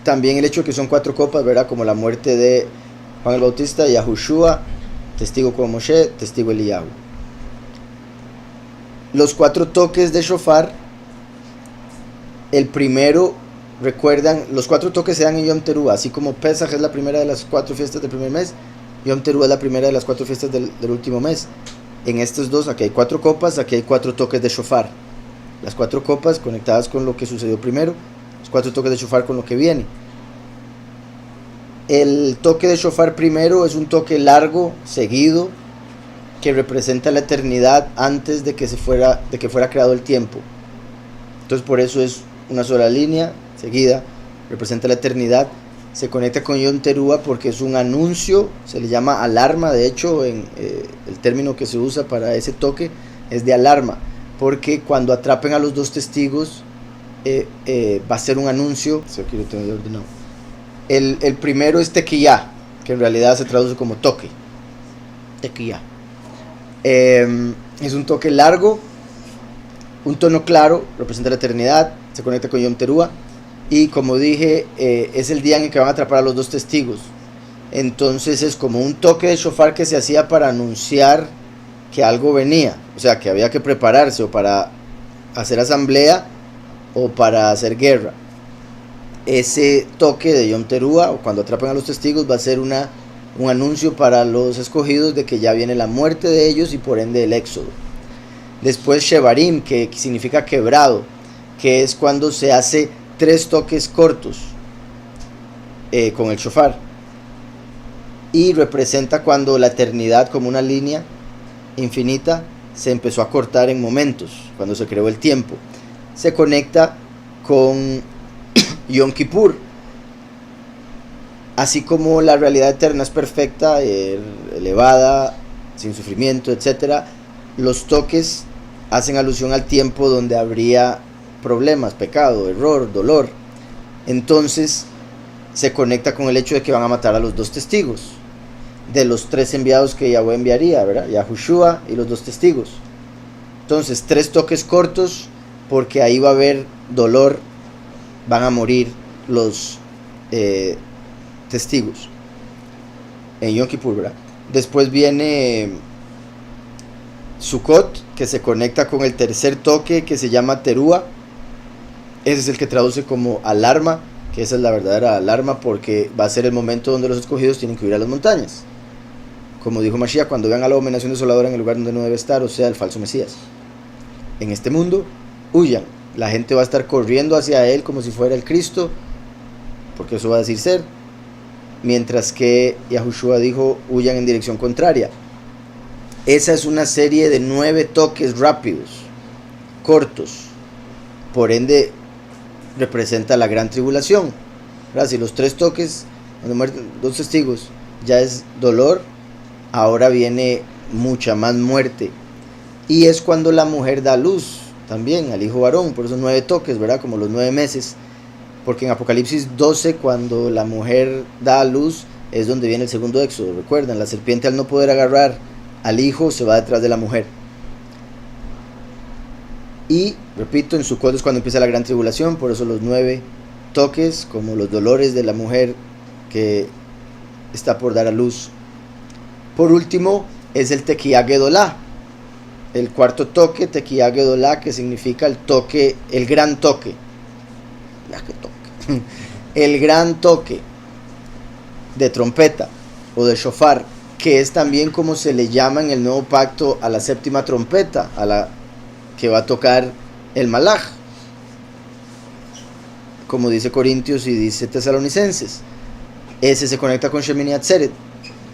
También el hecho de que son 4 copas, ¿verdad? Como la muerte de Juan el Bautista, Yahushua, testigo como Moshe, testigo Eliyahu. Los 4 toques de shofar, el primero, recuerdan, los 4 toques se dan en Yom Teruah, así como Pesach es la primera de las 4 fiestas del primer mes, Yom Teruah es la primera de las 4 fiestas del último mes. En estos dos, aquí hay 4 copas, aquí hay 4 toques de shofar. Las 4 copas conectadas con lo que sucedió primero, los 4 toques de shofar con lo que viene. El toque de shofar primero es un toque largo, seguido, que representa la eternidad antes de que fuera creado el tiempo. Entonces por eso es una sola línea seguida, representa la eternidad. Se conecta con Yom Teruah porque es un anuncio, se le llama alarma. De hecho, el término que se usa para ese toque es de alarma, porque cuando atrapen a los 2 testigos va a ser un anuncio. Aquí lo tengo ordenado. El primero es tequiyá, que en realidad se traduce como toque. Tequiyá. Es un toque largo, un tono claro, representa la eternidad, se conecta con Yom Teruah. Y como dije, es el día en el que van a atrapar a los 2 testigos. Entonces es como un toque de shofar que se hacía para anunciar que algo venía. O sea, que había que prepararse o para hacer asamblea o para hacer guerra. Ese toque de Yom Teruah, o cuando atrapan a los testigos, va a ser un anuncio para los escogidos de que ya viene la muerte de ellos y por ende el éxodo. Después Shevarim, que significa quebrado, que es cuando se hace 3 toques cortos con el shofar, y representa cuando la eternidad, como una línea infinita, se empezó a cortar en momentos, cuando se creó el tiempo. Se conecta con Yom Kippur. Así como la realidad eterna es perfecta, elevada, sin sufrimiento, etc., los toques hacen alusión al tiempo donde habría problemas, pecado, error, dolor. Entonces se conecta con el hecho de que van a matar a los 2 testigos. de los 3 enviados que Yahweh enviaría, ¿verdad? Yahushua y los 2 testigos. Entonces 3 toques cortos, porque ahí va a haber dolor, van a morir los testigos en Yom Kippur, ¿verdad? Después viene Sukkot, que se conecta con el tercer toque, que se llama Terúa. Ese es el que traduce como alarma, que esa es la verdadera alarma, porque va a ser el momento donde los escogidos tienen que huir a las montañas. Como dijo Mashiach, cuando vean a la abominación desoladora en el lugar donde no debe estar, o sea, el falso Mesías. En este mundo, huyan. La gente va a estar corriendo hacia él como si fuera el Cristo, porque eso va a decir ser. Mientras que Yahushua dijo, huyan en dirección contraria. Esa es una serie de 9 toques rápidos, cortos. Por ende, representa la gran tribulación. ¿Verdad? Si los 3 toques, donde mueren 2 testigos, ya es dolor, ahora viene mucha más muerte. Y es cuando la mujer da luz también al hijo varón, por esos 9 toques, ¿verdad? Como los 9 meses. Porque en Apocalipsis 12, cuando la mujer da a luz, es donde viene el segundo éxodo. Recuerdan, la serpiente, al no poder agarrar al hijo, se va detrás de la mujer. Y, repito, en Sukkot es cuando empieza la gran tribulación, por eso los 9 toques, como los dolores de la mujer que está por dar a luz. Por último, es el Tekiah Gedolá, el cuarto toque, Tekiah Gedolá, que significa el toque, el gran toque. El gran toque de trompeta o de shofar, que es también como se le llama en el nuevo pacto a la séptima trompeta, a la que va a tocar el Malaj, como dice Corintios y dice Tesalonicenses. Ese se conecta con Shemini Atzeret,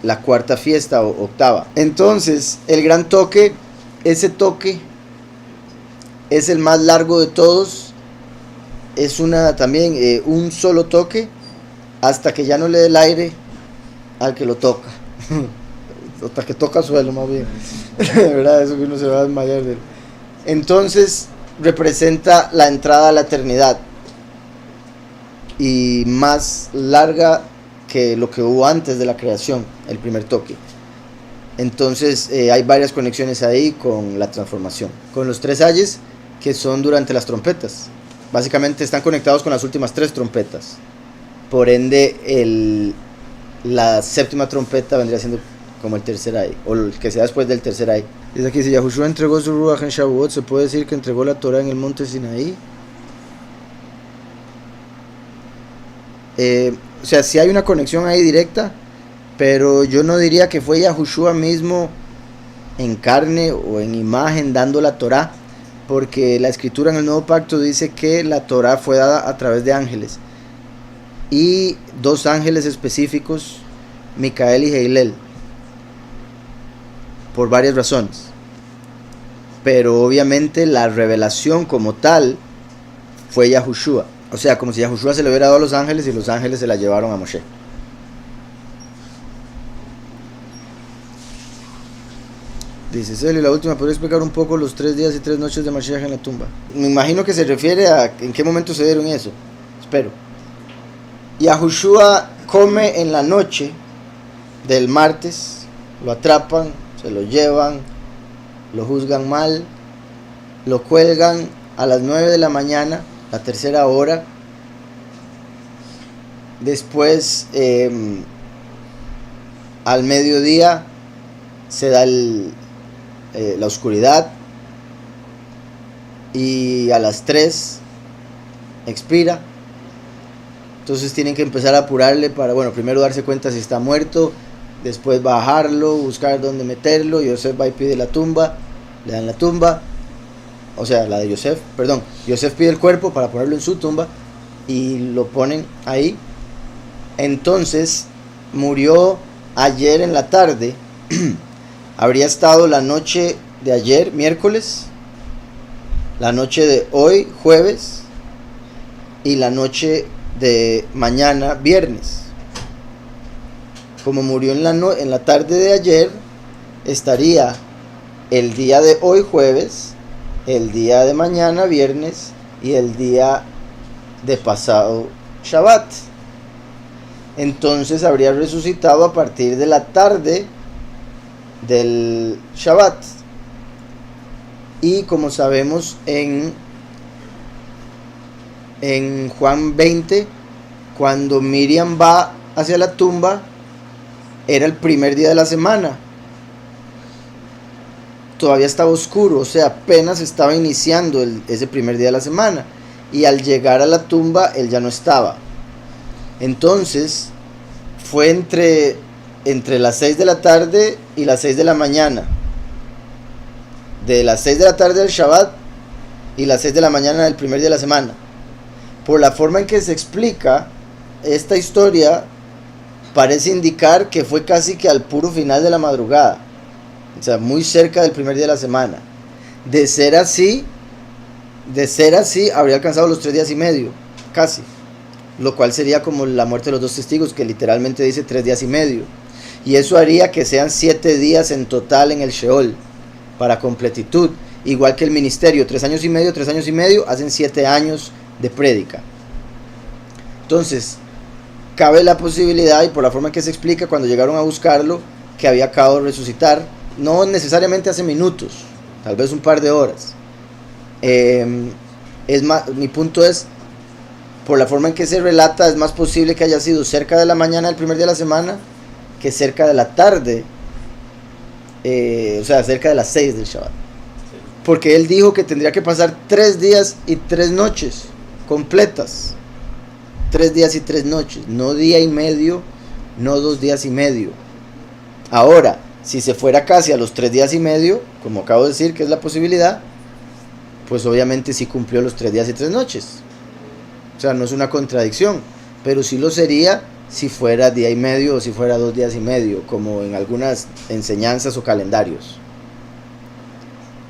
la cuarta fiesta o octava. Entonces, el gran toque, ese toque es el más largo de todos. Es también un solo toque hasta que ya no le dé el aire al que lo toca. Hasta que toca suelo, más bien. ¿Verdad? Eso que uno se va a desmayar de él. Entonces representa la entrada a la eternidad, y más larga que lo que hubo antes de la creación, el primer toque. Entonces hay varias conexiones ahí con la transformación, con los 3 ayes que son durante las trompetas. Básicamente están conectados con las últimas 3 trompetas. Por ende, la séptima trompeta vendría siendo como el tercer ay, o el que sea después del tercer ay. Dice aquí, si Yahushua entregó su Ruach en Shavuot, ¿se puede decir que entregó la Torah en el monte Sinaí? O sea, sí hay una conexión ahí directa, pero yo no diría que fue Yahushua mismo en carne o en imagen dando la Torah, porque la escritura en el nuevo pacto dice que la Torah fue dada a través de ángeles, y 2 ángeles específicos, Micael y Heilel, por varias razones. Pero obviamente la revelación como tal fue Yahushua, o sea, como si Yahushua se le hubiera dado a los ángeles y los ángeles se la llevaron a Moshe. Dice Celio, la última, ¿podría explicar un poco los 3 días y 3 noches de Mashiach en la tumba? Me imagino que se refiere a en qué momento se dieron eso. Espero. Yahushua come en la noche del martes, lo atrapan, se lo llevan, lo juzgan mal, lo cuelgan a las 9 de la mañana, la tercera hora. Después, al mediodía, se da la oscuridad, y a las 3 expira. Entonces tienen que empezar a apurarle para, bueno, primero darse cuenta si está muerto, después bajarlo, buscar dónde meterlo. Yosef va y pide la tumba, le dan la tumba, o sea, la de Yosef, perdón. Yosef pide el cuerpo para ponerlo en su tumba y lo ponen ahí. Entonces murió ayer en la tarde. Habría estado la noche de ayer, miércoles, la noche de hoy, jueves, y la noche de mañana, viernes. Como murió en la tarde de ayer, estaría el día de hoy, jueves, el día de mañana, viernes, y el día de pasado, Shabbat. entonces habría resucitado a partir de la tarde del Shabbat. Y como sabemos en Juan 20, cuando Miriam va hacia la tumba, era el primer día de la semana. Todavía estaba oscuro, o sea, apenas estaba iniciando ese primer día de la semana. Y al llegar a la tumba, él ya no estaba. Entonces, fue entre las 6 de la tarde y las 6 de la mañana. De las 6 de la tarde del Shabbat y las 6 de la mañana del primer día de la semana. Por la forma en que se explica esta historia, parece indicar que fue casi que al puro final de la madrugada. O sea, muy cerca del primer día de la semana. De ser así, habría alcanzado los 3 días y medio, casi. Lo cual sería como la muerte de los 2 testigos, que literalmente dice 3 días y medio. Y eso haría que sean 7 días en total en el Sheol, para completitud. Igual que el ministerio, 3 años y medio, hacen 7 años de prédica. Entonces, cabe la posibilidad, y por la forma en que se explica, cuando llegaron a buscarlo, que había acabado de resucitar, no necesariamente hace minutos, tal vez un par de horas. Mi punto es, por la forma en que se relata, es más posible que haya sido cerca de la mañana del primer día de la semana que cerca de la tarde, o sea, cerca de las 6 del Shabbat. Porque él dijo que tendría que pasar 3 días y 3 noches completas. 3 días y 3 noches, no día y medio, no 2 días y medio. Ahora, si se fuera casi a los 3 días y medio, como acabo de decir que es la posibilidad, pues obviamente sí cumplió los 3 días y 3 noches. O sea, no es una contradicción, pero sí lo sería si fuera día y medio o si fuera 2 días y medio, como en algunas enseñanzas o calendarios.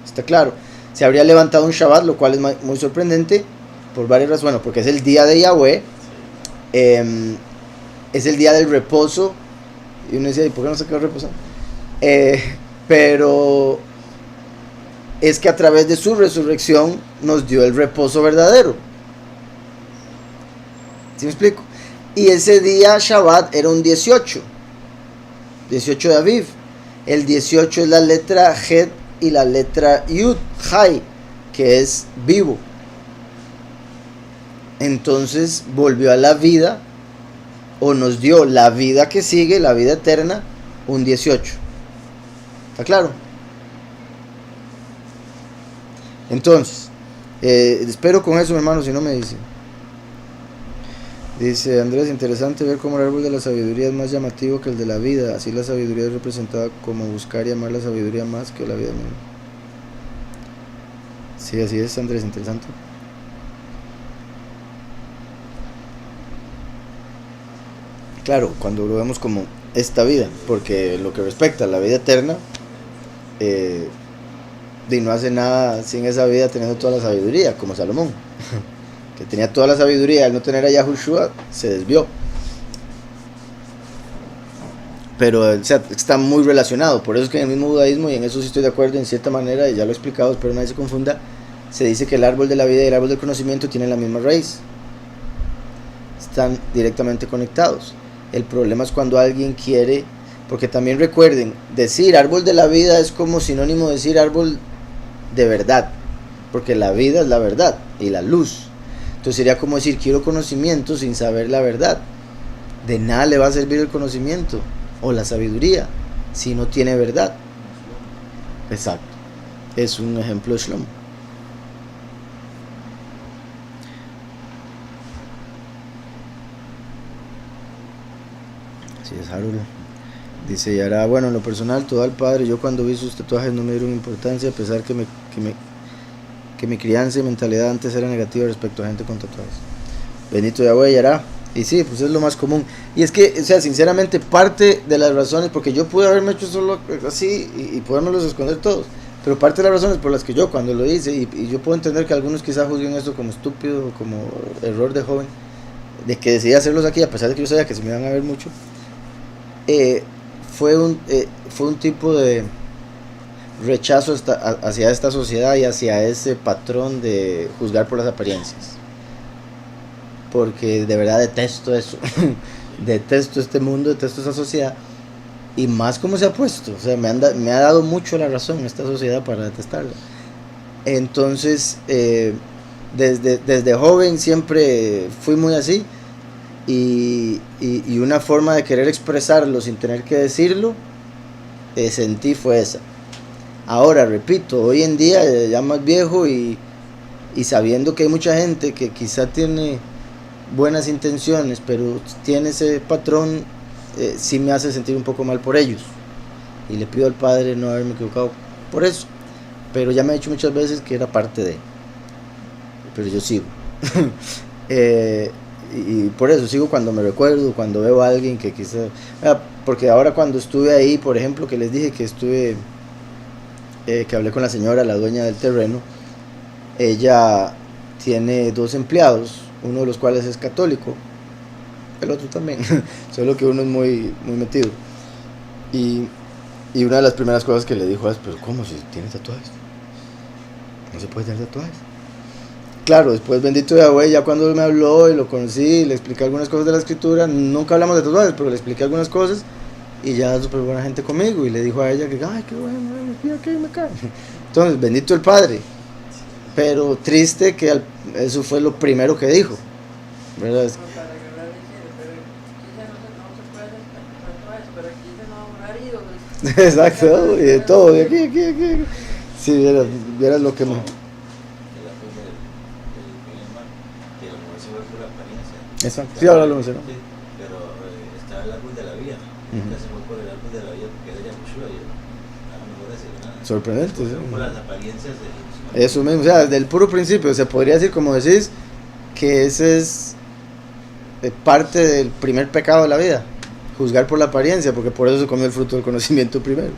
¿Está claro? Se habría levantado un Shabbat, lo cual es muy sorprendente por varias razones. Bueno, porque es el día de Yahweh, es el día del reposo, y uno decía, ¿y por qué no se quedó reposando? Pero es que a través de su resurrección nos dio el reposo verdadero. ¿Sí me explico? Y ese día Shabbat era un 18 de Aviv. El 18 es la letra Het y la letra Yud, Chai, que es vivo. Entonces volvió a la vida, o nos dio la vida que sigue, la vida eterna, un 18. ¿Está claro? Entonces, espero con eso, mi hermano, si no me dice. Dice Andrés, interesante ver cómo el árbol de la sabiduría es más llamativo que el de la vida. Así la sabiduría es representada como buscar y amar la sabiduría más que la vida misma. Sí, así es, Andrés, interesante. Claro, cuando lo vemos como esta vida, porque lo que respecta a la vida eterna, no hace nada sin esa vida teniendo toda la sabiduría, como Salomón, que tenía toda la sabiduría, al no tener a Yahushua, se desvió. Pero o sea, está muy relacionado, por eso es que en el mismo judaísmo, y en eso sí estoy de acuerdo en cierta manera, y ya lo he explicado, espero nadie se confunda, se dice que el árbol de la vida y el árbol del conocimiento tienen la misma raíz, están directamente conectados. El problema es cuando alguien quiere, porque también recuerden, decir árbol de la vida es como sinónimo de decir árbol de verdad, porque la vida es la verdad y la luz. Entonces sería como decir quiero conocimiento sin saber la verdad. De nada le va a servir el conocimiento o la sabiduría si no tiene verdad. Exacto, es un ejemplo de Shlomo. Así es, Harold. Dice Yara, bueno, en lo personal, todo al padre, yo cuando vi sus tatuajes no me dieron importancia, a pesar que mi crianza y mentalidad antes era negativa respecto a gente con tatuajes. Bendito Yahweh, Yara. Y sí, pues es lo más común. Y es que, o sea, sinceramente, parte de las razones, porque yo pude haberme hecho solo así y podérmelos esconder todos, pero parte de las razones por las que yo cuando lo hice, y yo puedo entender que algunos quizás juzguen esto como estúpido o como error de joven, de que decidí hacerlos aquí, a pesar de que yo sabía que se me iban a ver mucho, fue un tipo de rechazo hacia esta sociedad y hacia ese patrón de juzgar por las apariencias, porque de verdad detesto eso. detesto este mundo, detesto esta sociedad, y más como se ha puesto, o sea, me ha dado mucho la razón esta sociedad para detestarla. Entonces, desde joven siempre fui muy así, y una forma de querer expresarlo sin tener que decirlo, sentí fue esa. Ahora, repito, hoy en día, ya más viejo y sabiendo que hay mucha gente que quizá tiene buenas intenciones, pero tiene ese patrón, sí me hace sentir un poco mal por ellos. Y le pido al Padre no haberme equivocado por eso. Pero ya me ha dicho muchas veces que era parte de. Pero yo sigo. Y por eso sigo cuando me recuerdo, cuando veo a alguien que quizá... porque ahora cuando estuve ahí, por ejemplo, que les dije que estuve... que hablé con la señora, la dueña del terreno, ella tiene 2 empleados, uno de los cuales es católico, el otro también, solo que uno es muy metido. Y una de las primeras cosas que le dijo es, pero ¿cómo si tiene tatuajes? No se puede tener tatuajes. Claro, después bendito Yahweh, ya cuando me habló y lo conocí, le expliqué algunas cosas de la escritura, nunca hablamos de tatuajes, pero le expliqué algunas cosas, y ya súper buena gente conmigo, y le dijo a ella que, ay, qué bueno, mira que me cae. Entonces, bendito el Padre. Pero triste que eso fue lo primero que dijo, ¿verdad? Exacto, y de todo, de aquí. Si vieras lo que me... Exacto, sí, ahora lo mencionó. Sí, pero está el árbol de la vida. Ya se fue por el árbol de la vida porque era Yahushua y nada mejor decir nada. Sorprendente, sí. Por las apariencias de eso mismo, o sea, desde el puro principio se podría decir, como decís, que ese es parte del primer pecado de la vida, juzgar por la apariencia, porque por eso se comió el fruto del conocimiento primero.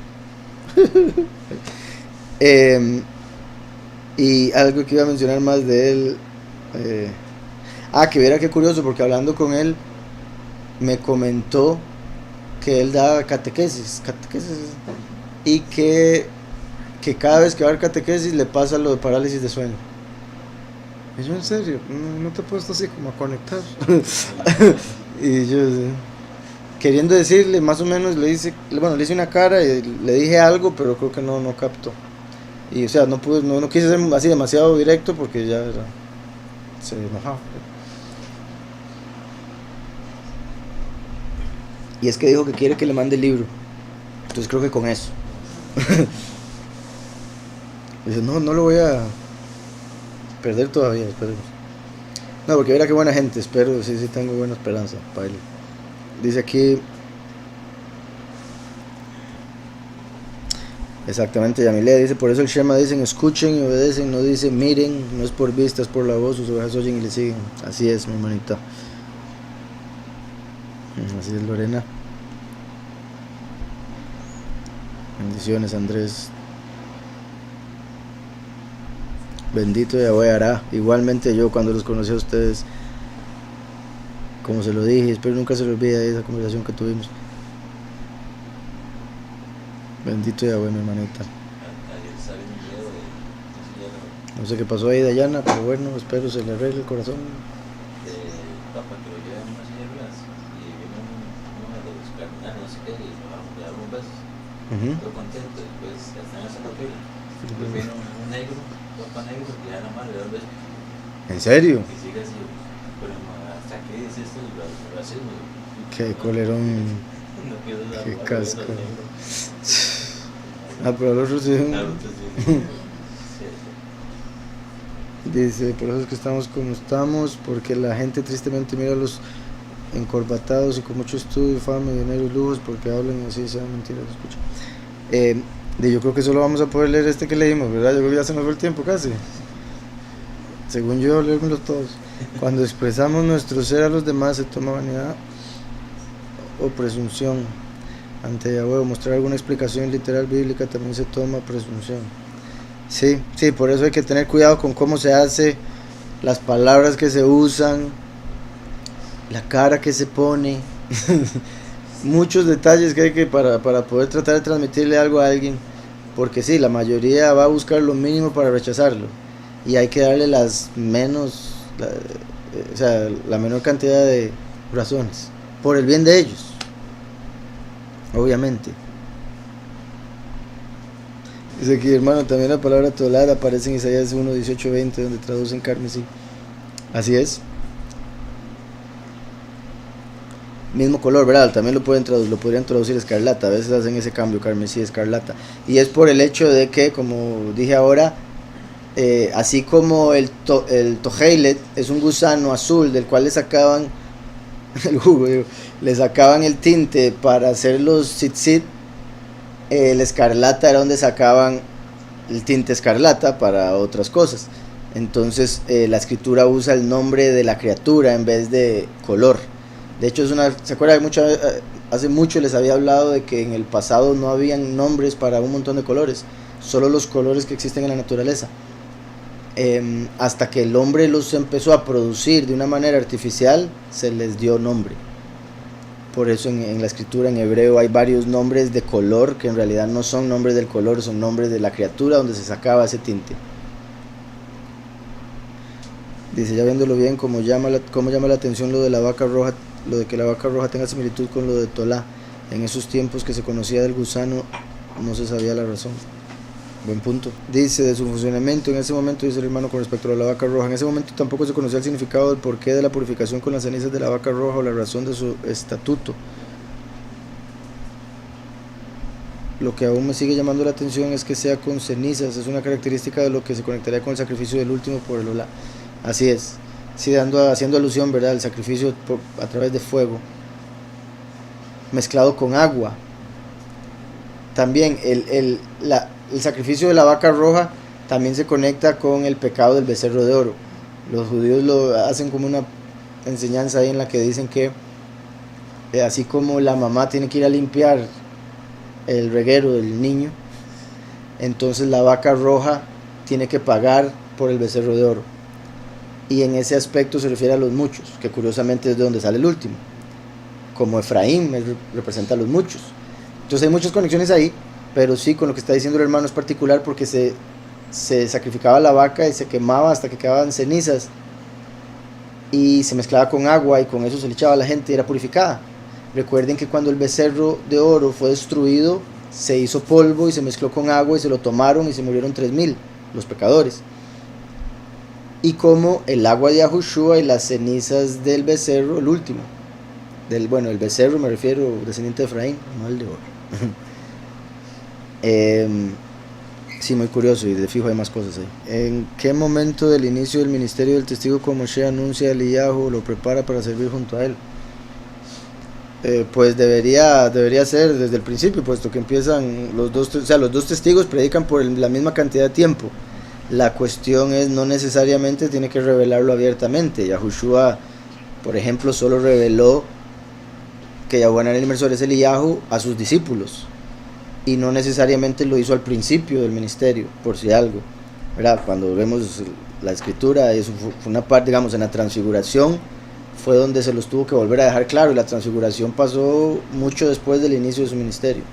Y algo que iba a mencionar más de él, que viera qué curioso, porque hablando con él me comentó que él da catequesis y que cada vez que va a dar catequesis le pasa lo de parálisis de sueño. Y yo, en serio, no te he puesto así como a conectar. Y yo, queriendo decirle, más o menos le hice una cara y le dije algo, pero creo que no captó. Y o sea, no quise ser así demasiado directo porque ya se enojaba. Y es que dijo que quiere que le mande el libro. Entonces creo que con eso. Dice, no lo voy a perder todavía, esperemos. No, porque verá qué buena gente, espero, sí tengo buena esperanza para él. Dice aquí, exactamente, Yamile dice, por eso el Shema dicen escuchen y obedecen, no dice miren, no es por vista, es por la voz, sus ovejas oyen y le siguen. Así es, mi hermanita. Así es, Lorena. Bendiciones, Andrés. Bendito Yahweh hará. Igualmente yo cuando los conocí a ustedes, como se lo dije, espero nunca se lo olvide esa conversación que tuvimos. Bendito Yahweh, mi hermanita. No sé qué pasó ahí, Dayana, pero bueno, espero se le arregle el corazón. Papá que lo lleva en una silla de ruedas y viene uno de los cardenales, no sé qué, y le da un beso. Todo contento, después están haciendo fila. Después viene un negro, papá negro, y ya nada más le da un beso. ¿En serio? Y sigue así, pero hasta que dice esto el racismo. Qué colerón, No quiero dar qué un casco. beso al negro. Pero el otro sí. Claro, entonces, Dice, por eso es que estamos como estamos, porque la gente tristemente mira a los encorbatados y con mucho estudio, fama, dinero y lujos, porque hablan así, sean mentiras, escucha. Yo creo que solo vamos a poder leer este que leímos, ¿verdad? Yo creo que ya se nos fue el tiempo casi. Según yo, leérmelos todos. Cuando expresamos nuestro ser a los demás, se toma vanidad o presunción. Ante Yahweh, mostrar alguna explicación literal bíblica también se toma presunción. Sí, por eso hay que tener cuidado con cómo se hace, las palabras que se usan, la cara que se pone, muchos detalles que hay que para poder tratar de transmitirle algo a alguien, porque sí, la mayoría va a buscar lo mínimo para rechazarlo, y hay que darle la menor cantidad de razones, por el bien de ellos, obviamente. Dice aquí, hermano, también la palabra Tolad aparece en Isaías 1, 18, 20, donde traducen carmesí. Así es. Mismo color, ¿verdad? También lo podrían traducir escarlata. A veces hacen ese cambio, carmesí, escarlata. Y es por el hecho de que, como dije ahora, así como el toheilet es un gusano azul del cual le sacaban el jugo, le sacaban el tinte para hacer los tzitzit, el escarlata era donde sacaban el tinte escarlata para otras cosas. Entonces la escritura usa el nombre de la criatura en vez de color. De hecho, ¿se acuerdan? Hace mucho les había hablado de que en el pasado no habían nombres para un montón de colores, solo los colores que existen en la naturaleza. Hasta que el hombre los empezó a producir de una manera artificial, se les dio nombre. Por eso en la escritura en hebreo hay varios nombres de color que en realidad no son nombres del color, son nombres de la criatura donde se sacaba ese tinte. Dice, ya viéndolo bien, cómo llama la atención lo de la vaca roja, lo de que la vaca roja tenga similitud con lo de Tolá. En esos tiempos que se conocía del gusano, no se sabía la razón. Buen punto. Dice, de su funcionamiento en ese momento, dice el hermano, con respecto a la vaca roja, en ese momento tampoco se conocía el significado del porqué de la purificación con las cenizas de la vaca roja o la razón de su estatuto. Lo que aún me sigue llamando la atención es que sea con cenizas, es una característica de lo que se conectaría con el sacrificio del último por el Olá. Así es, sí, haciendo alusión, ¿verdad?, el sacrificio a través de fuego, mezclado con agua. También el sacrificio de la vaca roja también se conecta con el pecado del becerro de oro. Los judíos lo hacen como una enseñanza ahí en la que dicen que así como la mamá tiene que ir a limpiar el reguero del niño, entonces la vaca roja tiene que pagar por el becerro de oro. Y en ese aspecto se refiere a los muchos, que curiosamente es de donde sale el último. Como Efraín representa a los muchos. Entonces hay muchas conexiones ahí, pero sí, con lo que está diciendo el hermano es particular porque se sacrificaba la vaca y se quemaba hasta que quedaban cenizas y se mezclaba con agua y con eso se le echaba a la gente y era purificada. Recuerden que cuando el becerro de oro fue destruido, se hizo polvo y se mezcló con agua y se lo tomaron y se murieron 3,000 los pecadores. Y como el agua de Yahushua y las cenizas del becerro, el último, el becerro me refiero, descendiente de Efraín, no el de oro. Sí, muy curioso, y de fijo hay más cosas ahí. ¿En qué momento del inicio del ministerio del testigo como Moshe anuncia a Eliyahu, lo prepara para servir junto a él? Pues debería ser desde el principio, puesto que empiezan los dos testigos predican por la misma cantidad de tiempo. La cuestión es, no necesariamente tiene que revelarlo abiertamente. Yahushua, por ejemplo, solo reveló que Yahuanán el Inmersor es Eliyahu a sus discípulos, y no necesariamente lo hizo al principio del ministerio, por si algo, ¿verdad? Cuando vemos la escritura, eso fue una parte, digamos, en la transfiguración fue donde se los tuvo que volver a dejar claro, y la transfiguración pasó mucho después del inicio de su ministerio.